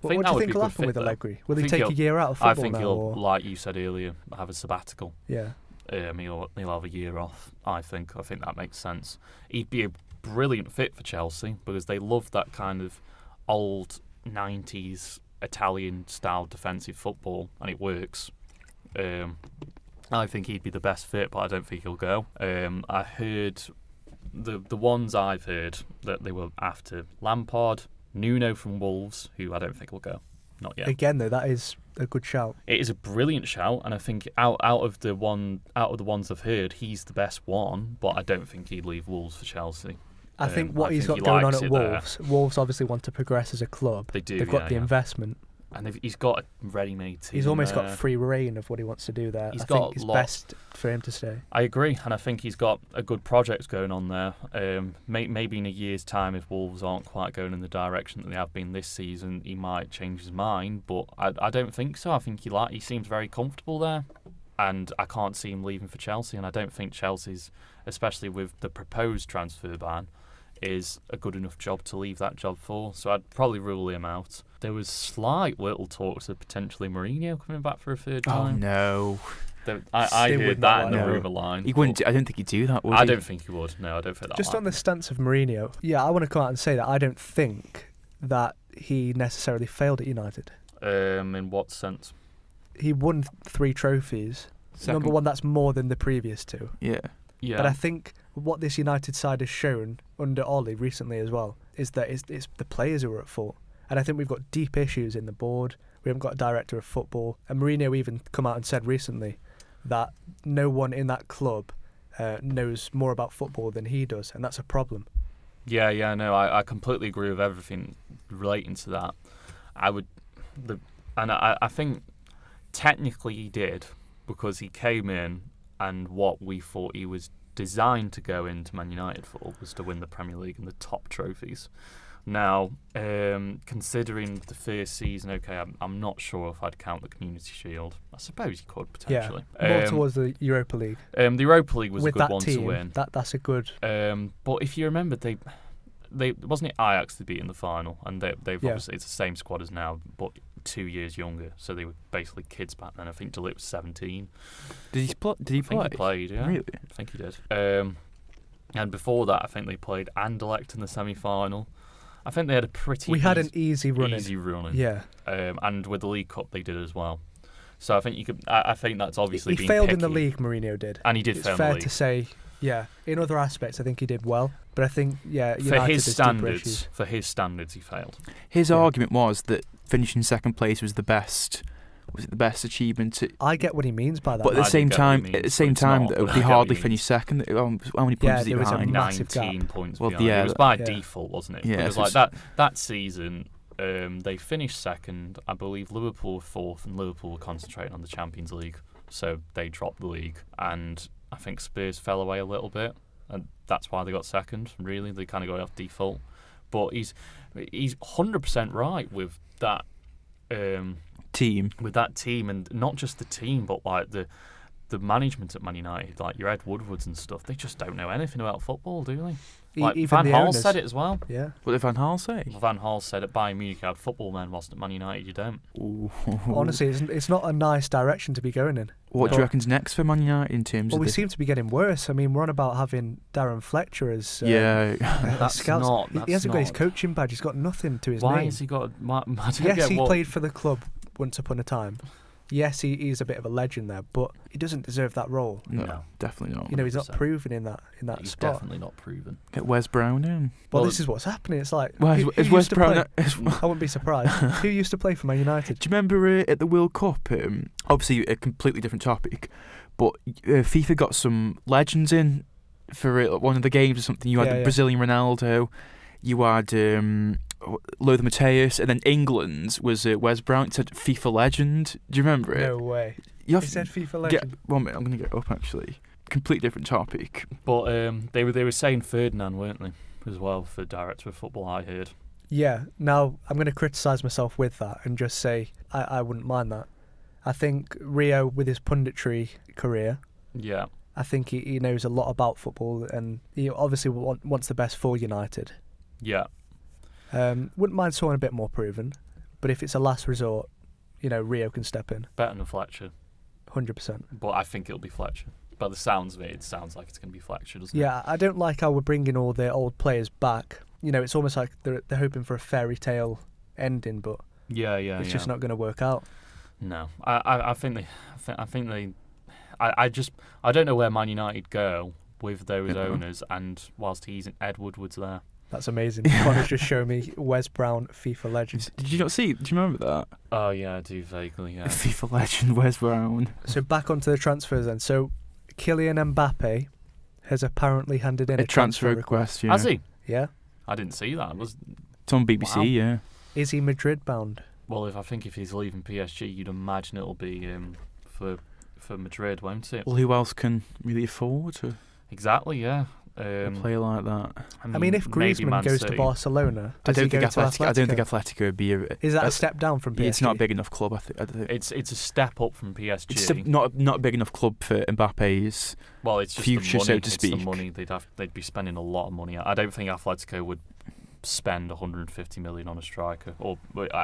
What think do that you would think be a will good happen with fit, though. Allegri? Will I he think take a year out of I football think now? he'll, Or? like you said earlier, have a sabbatical. Yeah. He'll have a year off. I think that makes sense. He'd be a brilliant fit for Chelsea because they love that kind of old 90s Italian style defensive football, and it works. I think he'd be the best fit, but I don't think he'll go. I heard the ones I've heard that they were after Lampard, Nuno from Wolves, who I don't think will go. Not yet. Again, though, that is a good shout. It is a brilliant shout, and I think out of the ones I've heard, he's the best one. But I don't think he'd leave Wolves for Chelsea. I think what I he's think got he going on likes at it there. Wolves obviously want to progress as a club. They do. They've got the yeah. investment. And he's got a ready-made team. He's almost there. got free reign of what he wants to do there. He's I got think it's lots. best for him to stay. I agree, and I think he's got a good project going on there. Maybe in a year's time, if Wolves aren't quite going in the direction that they have been this season, he might change his mind. But I don't think so. I think he seems very comfortable there, and I can't see him leaving for Chelsea. And I don't think Chelsea's, especially with the proposed transfer ban, is a good enough job to leave that job for. So I'd probably rule him out. There was slight little talks of potentially Mourinho coming back for a third time. Oh no. I They heard would that not in the like that. rumour line. He wouldn't. I don't think he'd do that, would he? I don't think he would. No, I don't think that. Just on the stance of Mourinho, I want to come out and say that I don't think that he necessarily failed at United. In what sense? He won 3 trophies. Second- Number one, that's more than the previous 2. Yeah. Yeah. But I think what this United side has shown under Ollie recently as well is that it's the players who are at fault. And I think we've got deep issues in the board. We haven't got a director of football. And Mourinho even come out and said recently that no one in that club knows more about football than he does, and that's a problem. Yeah, no, I completely agree with everything relating to that. I think technically he did, because he came in and what we thought he was designed to go into Man United for was to win the Premier League and the top trophies. Now, considering the first season, I'm not sure if I'd count the Community Shield. I suppose you could potentially. More towards the Europa League. The Europa League was With a good that one team, to win. That's a good. But if you remember, they wasn't it Ajax they beat in the final, and they've obviously it's the same squad as now, but 2 years younger, so they were basically kids back then. I think De Ligt was 17. Did he play? I think he played, yeah. Really? I think he did. And before that, I think they played Anderlecht in the semi-final. I think they had a pretty. We had an easy run. Yeah. And with the League Cup, they did as well. So I think you could. I think that's obviously. He failed in the league. Mourinho did, and he did it's fail in fair the league. to say. Yeah, in other aspects, I think he did well, but I think United for his has deeper issues. standards, he failed. His argument was that finishing second place was the best. Was it the best achievement? I get what he means by that. But at the I same do get what he time, means, at the but same it's time, not, though, but I they get what hardly he finished second. How many points is he there was a behind? massive gap. 19 points Well, behind. yeah, It was by yeah. default, wasn't it? Yeah, Because so like that season, they finished second. I believe Liverpool were fourth, and Liverpool were concentrating on the Champions League, so they dropped the league. And I think Spurs fell away a little bit, and that's why they got second. Really, they kind of got off default. But he's 100% right with that. Team. With that team, and not just the team, but like the management at Man United, like your Ed Woodwards and stuff, they just don't know anything about football, do they? Like Even Van the Gaal owners. said it as well. Yeah. What did Van Gaal say? Van Gaal said at Bayern Munich, you had football men, whilst at Man United you don't. Ooh. Honestly, it's not a nice direction to be going in. What do you reckon's next for Man United in terms Well, of we seem to be getting worse. I mean, we're on about having Darren Fletcher as yeah. That's scouts. not. He hasn't got his not- coaching badge. He's got nothing to his Why name. has he got? I don't Yes, get he what, played for the club once upon a time. Yes, he's a bit of a legend there, but he doesn't deserve that role. No, definitely not. You know, he's not 100%. proven in that He's spot. definitely not proven. Get Wes Brown in. Well, Well, this is what's happening. It's like Well, who is used Wes to Brown? play? I wouldn't be surprised. Who used to play for Man United? Do you remember at the World Cup? Obviously, a completely different topic, but FIFA got some legends in for one of the games or something. You had the Brazilian Ronaldo, you had Lothar Matthäus, and then England's was Wes Brown. It said FIFA legend. Do you remember it? No way. You He said FIFA legend. 1 minute, I'm going to get it up actually. Completely different topic. But they were saying Ferdinand, weren't they, as well, for director of football? I heard. Yeah. Now I'm going to criticise myself with that and just say I wouldn't mind that. I think Rio, with his punditry career, Yeah. I think he knows a lot about football, and he obviously wants the best for United. Yeah. Wouldn't mind someone a bit more proven, but if it's a last resort, Rio can step in. Better than Fletcher. 100%. But I think it'll be Fletcher. By the sounds of it, it sounds like it's going to be Fletcher, doesn't it? Yeah, I don't like how we're bringing all the old players back. It's almost like they're hoping for a fairy tale ending, but Yeah. it's just not going to work out. No, I think they. I don't know where Man United go with those owners, and whilst Ed Woodward's there. That's amazing. Connor's just showing me Wes Brown, FIFA legend. Did you not see? Do you remember that? Oh yeah, I do vaguely. Yeah. FIFA legend Wes Brown. So back onto the transfers then. So Kylian Mbappe has apparently handed in a transfer request. Yeah. Has he? Yeah. I didn't see that. It's on BBC. Wow. Yeah. Is he Madrid bound? Well, if he's leaving PSG, you'd imagine it'll be for Madrid, won't it? Well, who else can really afford to? Exactly. Yeah. A player like that. I mean, if maybe Griezmann Man goes City. to Barcelona, I does he don't think go to Atletico. I don't think Atletico? Atletico would be. Is that a step down from PSG? It's not a big enough club. I think. It's a step up from PSG. It's not a big enough club for Mbappe's It's just future, the money. so to It's speak. the money they'd be spending a lot of money. I don't think Atletico would spend 150 million on a striker, or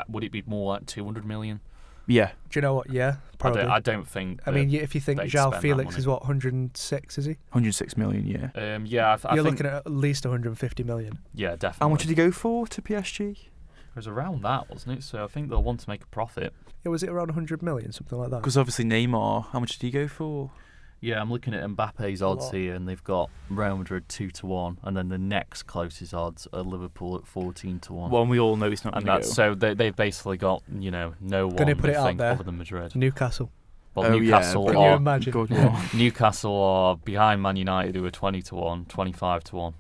would it be more like 200 million? Yeah. Do you know what? Yeah, probably. I don't think. I mean, if you think they'd João spend that Felix money. is what, 106, is he? 106 million. Yeah. I You're think, looking at least 150 million. Yeah, definitely. How much did he go for to PSG? It was around that, wasn't it? So I think they'll want to make a profit. Yeah, was it around 100 million, something like that? Because obviously Neymar, how much did he go for? Yeah, I'm looking at Mbappe's odds here, and they've got Real Madrid 2-1, and then the next closest odds are Liverpool at 14-1. Well, we all know he's not going and to go. that's so they've basically got no one Gonna put it I out think, there. other than Madrid. Newcastle. Well, Newcastle Can you are imagine? Good one. Newcastle are behind Man United, who are 20-1, 25-1.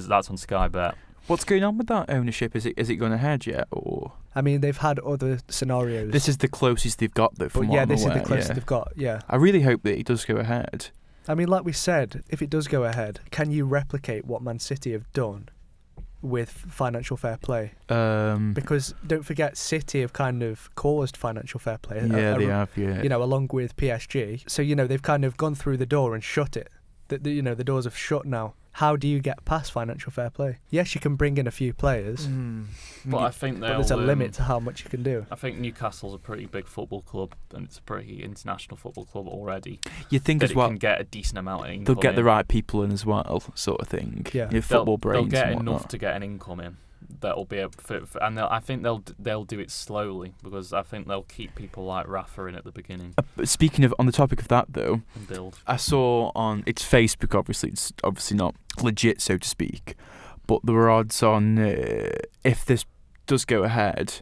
That's on Sky Bet. What's going on with that ownership? Is it going ahead yet, or I mean, they've had other scenarios. this is the closest they've got though? From but what yeah, I'm this aware, is the closest yeah. they've got, yeah. I really hope that it does go ahead. I mean, like we said, if it does go ahead, can you replicate what Man City have done with financial fair play? Because don't forget, City have kind of caused financial fair play. Yeah, they have. Yeah. Along with PSG. So, they've kind of gone through the door and shut it. The doors have shut now. How do you get past financial fair play? Yes, you can bring in a few players, But I think but there's a limit to how much you can do. I think Newcastle's a pretty big football club, and it's a pretty international football club already. You think that as well, it can get a decent amount of income. they'll get the in. right people in as well, sort of thing. Yeah. Football They'll brains. get and enough whatnot. to get an income in. That'll be and I think they'll do it slowly, because I think they'll keep people like Rafa in at the beginning But speaking of, on the topic of that though, and build. I saw on its Facebook, obviously it's obviously not legit, so to speak, but there were odds on if this does go ahead,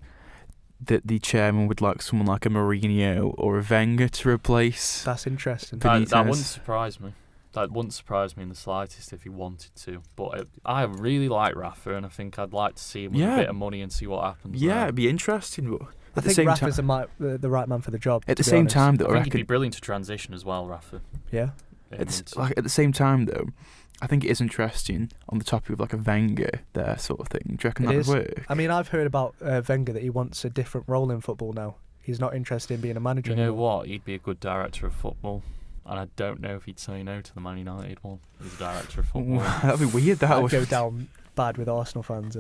that the chairman would like someone like a Mourinho or a Wenger to replace. That's interesting. But- That Benitez. wouldn't surprise me. That wouldn't surprise me in the slightest if he wanted to. But I really like Rafa, and I think I'd like to see him with Yeah. a bit of money and see what happens. Yeah, there. it'd be interesting. But I at the think same Rafa's time, the right man for the job. at the to be same honest. time, though, I I think he'd be reckon brilliant to transition as well, Rafa. Yeah. at the same time though, I think it is interesting on the topic of like a Wenger there sort of thing. Do you reckon It that would is. work? I mean, I've heard about Wenger that he wants a different role in football now. He's not interested in being a manager You know anymore. what? He'd be a good director of football. And I don't know if he'd say no to the Man United one as a director of football. That'd be weird. That That'd would go down bad with Arsenal fans.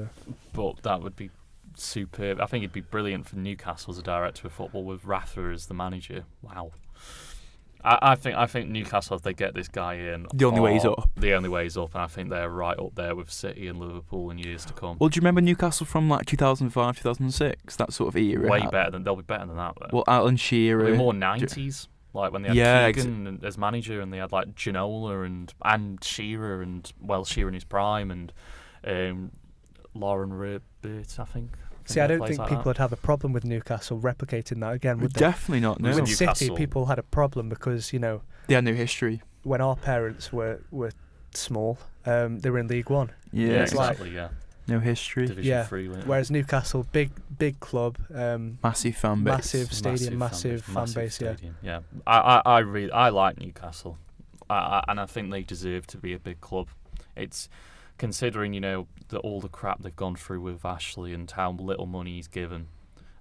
But that would be superb. I think it'd be brilliant for Newcastle as a director of football with Rafa as the manager. Wow. I think Newcastle, if they get this guy in, The only way he's up. The only way he's up, and I think they're right up there with City and Liverpool in years to come. Well, do you remember Newcastle from like 2005, 2006? That sort of era. Way better than they'll be better than that. Though. Well, Alan Shearer. They'll be more 90s, like when they had Yeah, Keegan as manager, and they had like Ginola and Shearer, and Shearer in his prime, and Lauren Ribbert, I think. See, I don't plays think like people that. would have a problem with Newcastle replicating that again, would they? Definitely not. No, With With City, Newcastle. people had a problem because, they had no history. when our parents were small, they were in League One. Yeah, it's like- exactly. Yeah, no history. Division Yeah, 3. Whereas Newcastle, big club, Massive fan base. massive stadium, massive fan base. Yeah, stadium, yeah. I like Newcastle, and I think they deserve to be a big club. It's considering all the crap they've gone through with Ashley and how little money he's given,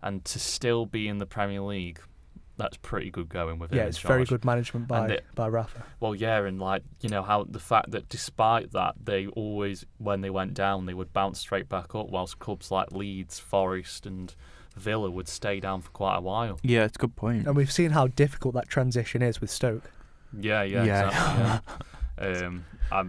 and to still be in the Premier League, that's pretty good going with him. yeah, in it's very charge. good management by Rafa. Well, yeah, and how the fact that despite that, they always, when they went down, they would bounce straight back up, whilst clubs like Leeds, Forest, and Villa would stay down for quite a while. Yeah, it's a good point. And we've seen how difficult that transition is with Stoke. Yeah, exactly. Yeah.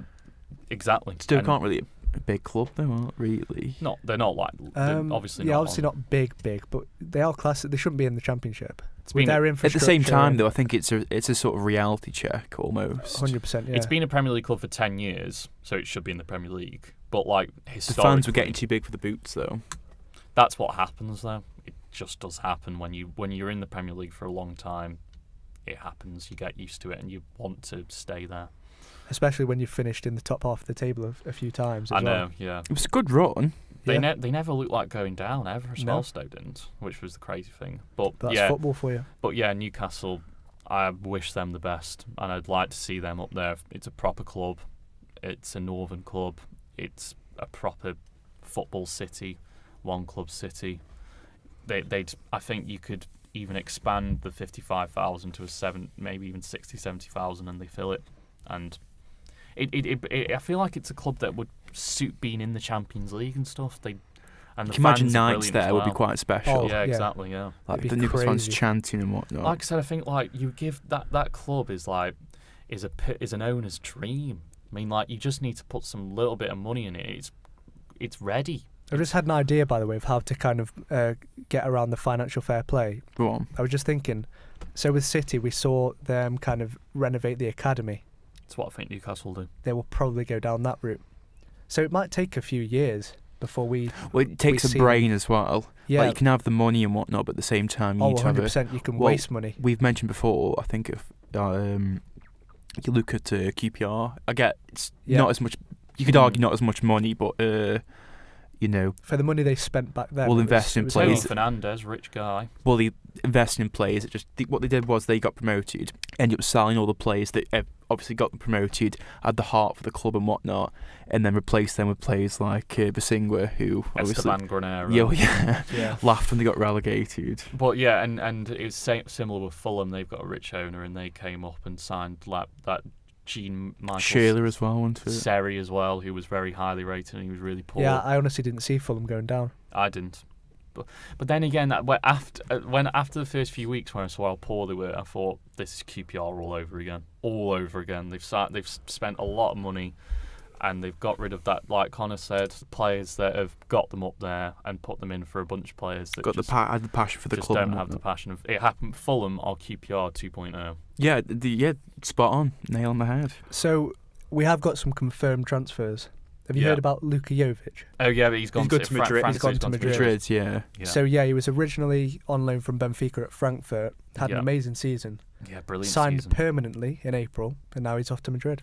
Exactly. Stoke aren't really a big club, though, aren't really? They're not like obviously. Yeah, not obviously not big, but they are class. They shouldn't be in the Championship. been- With their At the same infrastructure time, and- though, I think it's a sort of reality check almost. 100%. Yeah, It's been a Premier League club for 10 years, so it should be in the Premier League. But like The historically, fans were getting too big for the boots, though. that's what happens though. It just does happen when you're in the Premier League for a long time. It happens. You get used to it, and you want to stay there. especially when you've finished in the top half of the table a few times. As I well. know. Yeah. It was a good run. They Yeah. they never looked like going down ever as No. well. Stoke didn't, which was the crazy thing. But That's yeah, football for you. but yeah, Newcastle. I wish them the best, and I'd like to see them up there. It's a proper club. It's a northern club. It's a proper football city, one club city. I think you could even expand the 55,000 to maybe even 60, 70,000, and they fill it. And I feel like it's a club that would suit being in the Champions League and stuff. And Can you imagine nights there would be quite special? Oh, yeah, exactly. Yeah, like the Newcastle fans chanting and whatnot. Like I said, I think like you give that club is an owner's dream. I mean, like, you just need to put some little bit of money in it. It's ready. I just had an idea, by the way, of how to kind of get around the financial fair play. Go on. I was just thinking, so with City, we saw them kind of renovate the academy. That's what I think Newcastle will do. They will probably go down that route. So it might take a few years before we... Well, it takes a brain as well. Yeah. Like, you can have the money and whatnot, but at the same time, you need to have 100%, you can waste money. We've mentioned before, I think, if you look at QPR, I get it's not as much... You could argue not as much money, but... for the money they spent back then, we'll invest in players. Fernandes, rich guy. Well, they invested in players. What they did was they got promoted, ended up selling all the players that obviously got them promoted, had the heart for the club and whatnot, and then replaced them with players like Basingwa, who obviously Esteban Granero. Yeah, laughed when they got relegated. But yeah, and it's similar with Fulham. They've got a rich owner, and they came up and signed that Gene Michael Shearer as well, wasn't it? Seri as well, who was very highly rated and he was really poor. Yeah, I honestly didn't see Fulham going down. I didn't. But then again, after the first few weeks when I saw how poor they were, I thought, this is QPR all over again. All over again. They've spent a lot of money and they've got rid of that, like Connor said, players that have got them up there and put them in for a bunch of players that had the passion for the club. Don't have the passion of it. Happened Fulham or QPR 2.0. Yeah, spot on, nail on the head. So we have got some confirmed transfers. Have you heard about Luka Jovic? Oh yeah, but he's gone to Madrid. He's gone to Madrid. Yeah. So he was originally on loan from Benfica at Frankfurt. Had an amazing season. Yeah, brilliant. Signed permanently in April, and now he's off to Madrid.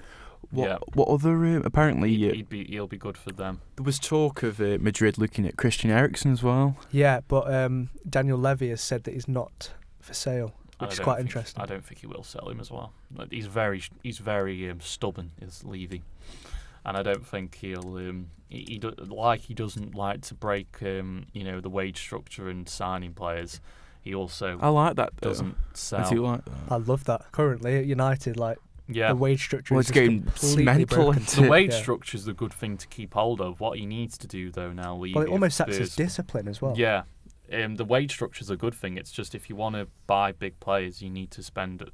What other? Apparently, he'll be good for them. There was talk of Madrid looking at Christian Eriksen as well. Yeah, but Daniel Levy has said that he's not for sale, which is quite interesting. I don't think he will sell him as well. He's very stubborn. Is Levy, and I don't think he'll. He doesn't like to break the wage structure and signing players. He also I like that though. Doesn't sell. I do like that. I love that. Currently at United, the wage structure is getting completely broken. The wage structure is the good thing to keep hold of. What he needs to do though now, Levy, it almost acts as discipline as well. Yeah, the wage structure is a good thing. It's just if you want to buy big players, you need to spend a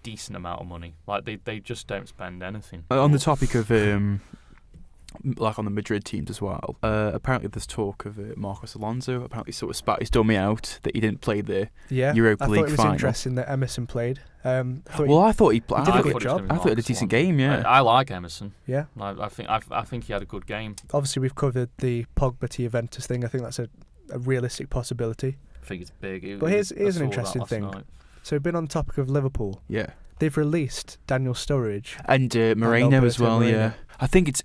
decent amount of money. Like they just don't spend anything. On the topic of like on the Madrid teams as well, apparently there's talk of Marcos Alonso apparently sort of spat his dummy out that he didn't play the Europa League final. I thought it was interesting that Emerson played. I thought he did a good job. I thought he had a decent game. Yeah, I like Emerson. Yeah, I think he had a good game. Obviously, we've covered the Pogba to Juventus thing. I think that's a realistic possibility. I think it's big. But here's an interesting thing. Night. So we've been on the topic of Liverpool. Yeah. They've released Daniel Sturridge. And Moreno as well, yeah. I think it's...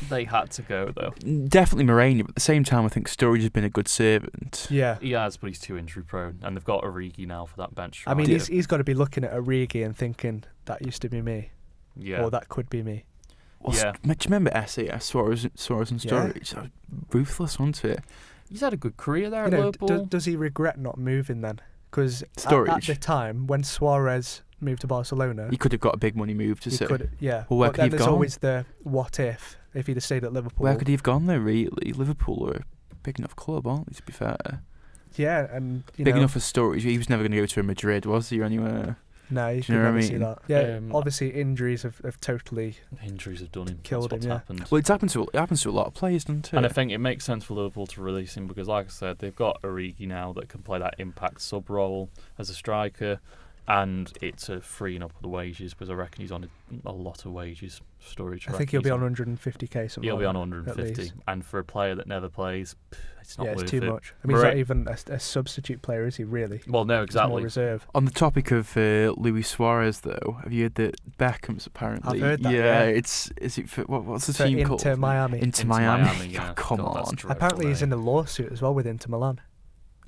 they had to go, though. Definitely Moreno, but at the same time, I think Sturridge has been a good servant. Yeah. He has, but he's too injury prone. And they've got Origi now for that bench. I mean, he's got to be looking at Origi and thinking, that used to be me. Yeah. Or that could be me. Well, do you remember SAS, Suarez and Sturridge? That was ruthless, wasn't it? He's had a good career there at Liverpool. Does he regret not moving then? Because at the time, when Suarez moved to Barcelona, he could have got a big money move to say. Yeah. Well, where could he have gone? There's always the what if he'd have stayed at Liverpool. Where could he have gone though? Really, Liverpool are a big enough club, aren't they? To be fair. Yeah, and big enough for Sturridge. He was never going to go to Madrid, was he? Or anywhere. No, you can never see that. Yeah, obviously injuries have totally done him. Killed him. Yeah. Happened. Well, it happens to a lot of players, doesn't it? And I think it makes sense for Liverpool to release him because, like I said, they've got Origi now that can play that impact sub role as a striker, and it's a freeing up of the wages because I reckon he's on a lot of wages. Sturridge. I think he'll be on 150k. Something. He'll be on 150, and for a player that never plays, it's not worth it. It's too much. I mean, he's not even a substitute player, is he? Really? Well, no, exactly. He's more reserve. On the topic of Luis Suarez, though, have you heard that Beckham's apparently? I've heard that. Yeah, is it for, what's the team called? Inter Miami. Inter Miami. Yeah. Come on. That's apparently, he's in a lawsuit as well with Inter Milan.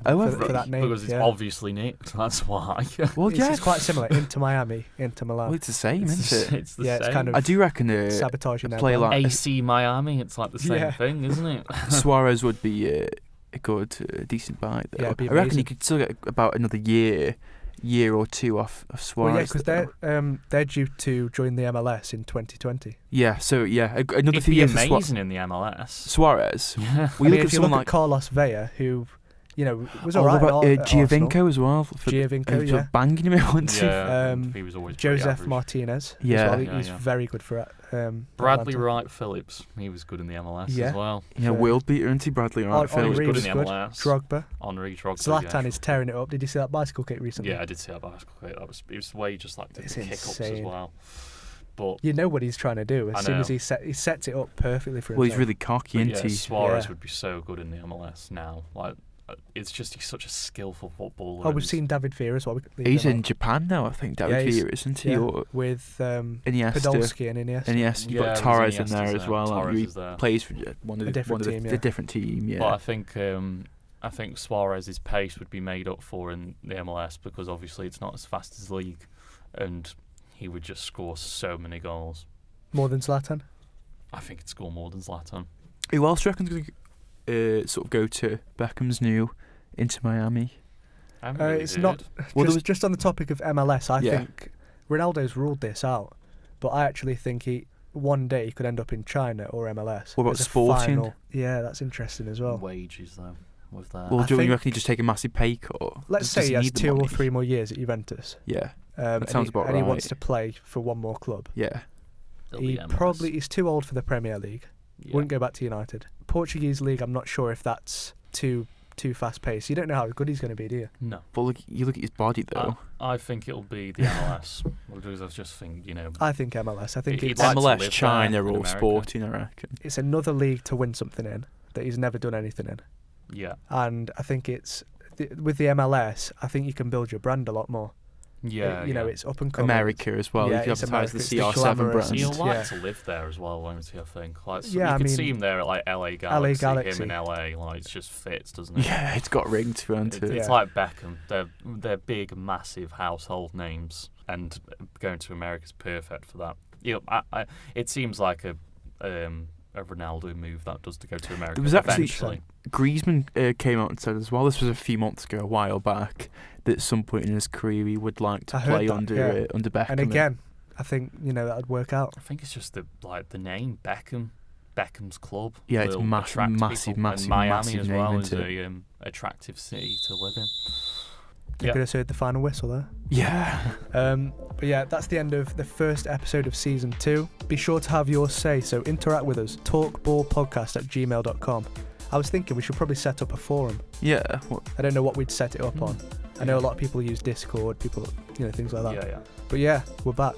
for that name. Because it's obviously Nick, that's why. Well, yeah. It's quite similar. Inter Miami, Inter Milan. Well, it's the same, isn't it? It's the Yeah, same. it's kind of I do reckon sabotaging a player their like AC Miami, it's like the same thing, isn't it? Suarez would be a good, decent buy, though. Yeah, it'd be I reckon amazing. you could still get about another year or two off of Suarez. Well, yeah, because they're due to join the MLS in 2020. Yeah, so yeah, another It'd few be years amazing in the MLS. Suarez. Yeah. We I mean, look at if you someone look like at Carlos Vela, who, was what alright. about at Giovinco as well? Giovinco, yeah. Banging him out, wasn't he? Yeah, Um, he was always pretty Joseph average. Martinez. Yeah. as well. Yeah, He's yeah. very good for Bradley Atlanta. Wright Phillips, he was good in the MLS Yeah. as well. Yeah, world beater, isn't he, Bradley? Oh, Right, Henry He was good was in the good. MLS. Drogba. Henri Drogba. Zlatan yeah. is tearing it up. Did you see that bicycle kick recently? Yeah, I did see that bicycle kick. It was the way he just like did It's the kick-ups as insane. well. But You know what he's trying to do. I As soon know. as he sets it up perfectly for himself. Well, he's really cocky, yeah, isn't he? Suarez Yeah. would be so good in the MLS now. Like, it's just he's such a skillful footballer. Oh, and we've he's- seen David Villa as well. We could leave He's him in out. Japan now, I think. David Yeah, he's- Villa, isn't he? Yeah, Or with Iniesta. Podolski and Iniesta. Iniesta. You've Yeah, got there's Torres in Iniesta's there as well. Torres He is there. plays for one of A the different team, yeah. the different team. Yeah. But I think Suarez's pace would be made up for in the MLS because obviously it's not as fast as the league, and he would just score so many goals. More than Zlatan. I think he'd score more than Zlatan. Who else do you reckon's going to sort of go to Beckham's new Inter Miami? I haven't really It's heard. not Well, there was- just on the topic of MLS. I Yeah. think Ronaldo's ruled this out, but I actually think one day he could end up in China or MLS. What about as a Sporting? final. Yeah, that's interesting as well. Wages though, with that. Well, I do you think- reckon he just take a massive pay cut? Let's Does say he has need the 2 or money? 3 more years at Juventus. Yeah, And sounds about and he right. wants to play for one more club. yeah. It'll be He's too old for the Premier League. Yeah. Wouldn't go back to United. Portuguese league, I'm not sure if that's too fast paced. You don't know how good he's going to be, do you? No, But you look at his body though. I think it'll be the MLS because I just think I think MLS. I think He'd it's, like to MLS, live China, there in or America. Sporting, I reckon. it's another league to win something in that he's never done anything in. yeah, And I think with the MLS, I think you can build your brand a lot more. yeah, You know, yeah. it's up and coming. America as well. Yeah, you can it's advertise the America, it's the CR7 glamorous- brand. He'll like Yeah. to live there as well, won't he? I think. Like, so Yeah, you I can mean, see him there at like LA Galaxy. Galaxy. Him in LA, like it just fits, doesn't it? Yeah, it's got ring to it. It's Yeah. like Beckham. They're big, massive household names, and going to America's perfect for that. You know, it seems like a Ronaldo move that does to go to America. It was actually- eventually. Griezmann came out and said as well, this was a few months ago, a while back, that at some point in his career he would like to I heard play that, under yeah. under Beckham. And again, I think that'd work out. I think it's just the name Beckham. Beckham's club. Yeah, it's will massive, attract massive, people. massive, And Miami massive as name, well is isn't a attractive city to live in. You Yeah. could have heard the final whistle there. Yeah. But yeah, that's the end of the first episode of season 2. Be sure to have your say, so interact with us. talkballpodcast@gmail.com. I was thinking we should probably set up a forum. Yeah. Well, I don't know what we'd set it up on. I know a lot of people use Discord, things like that. Yeah. But yeah, we're back.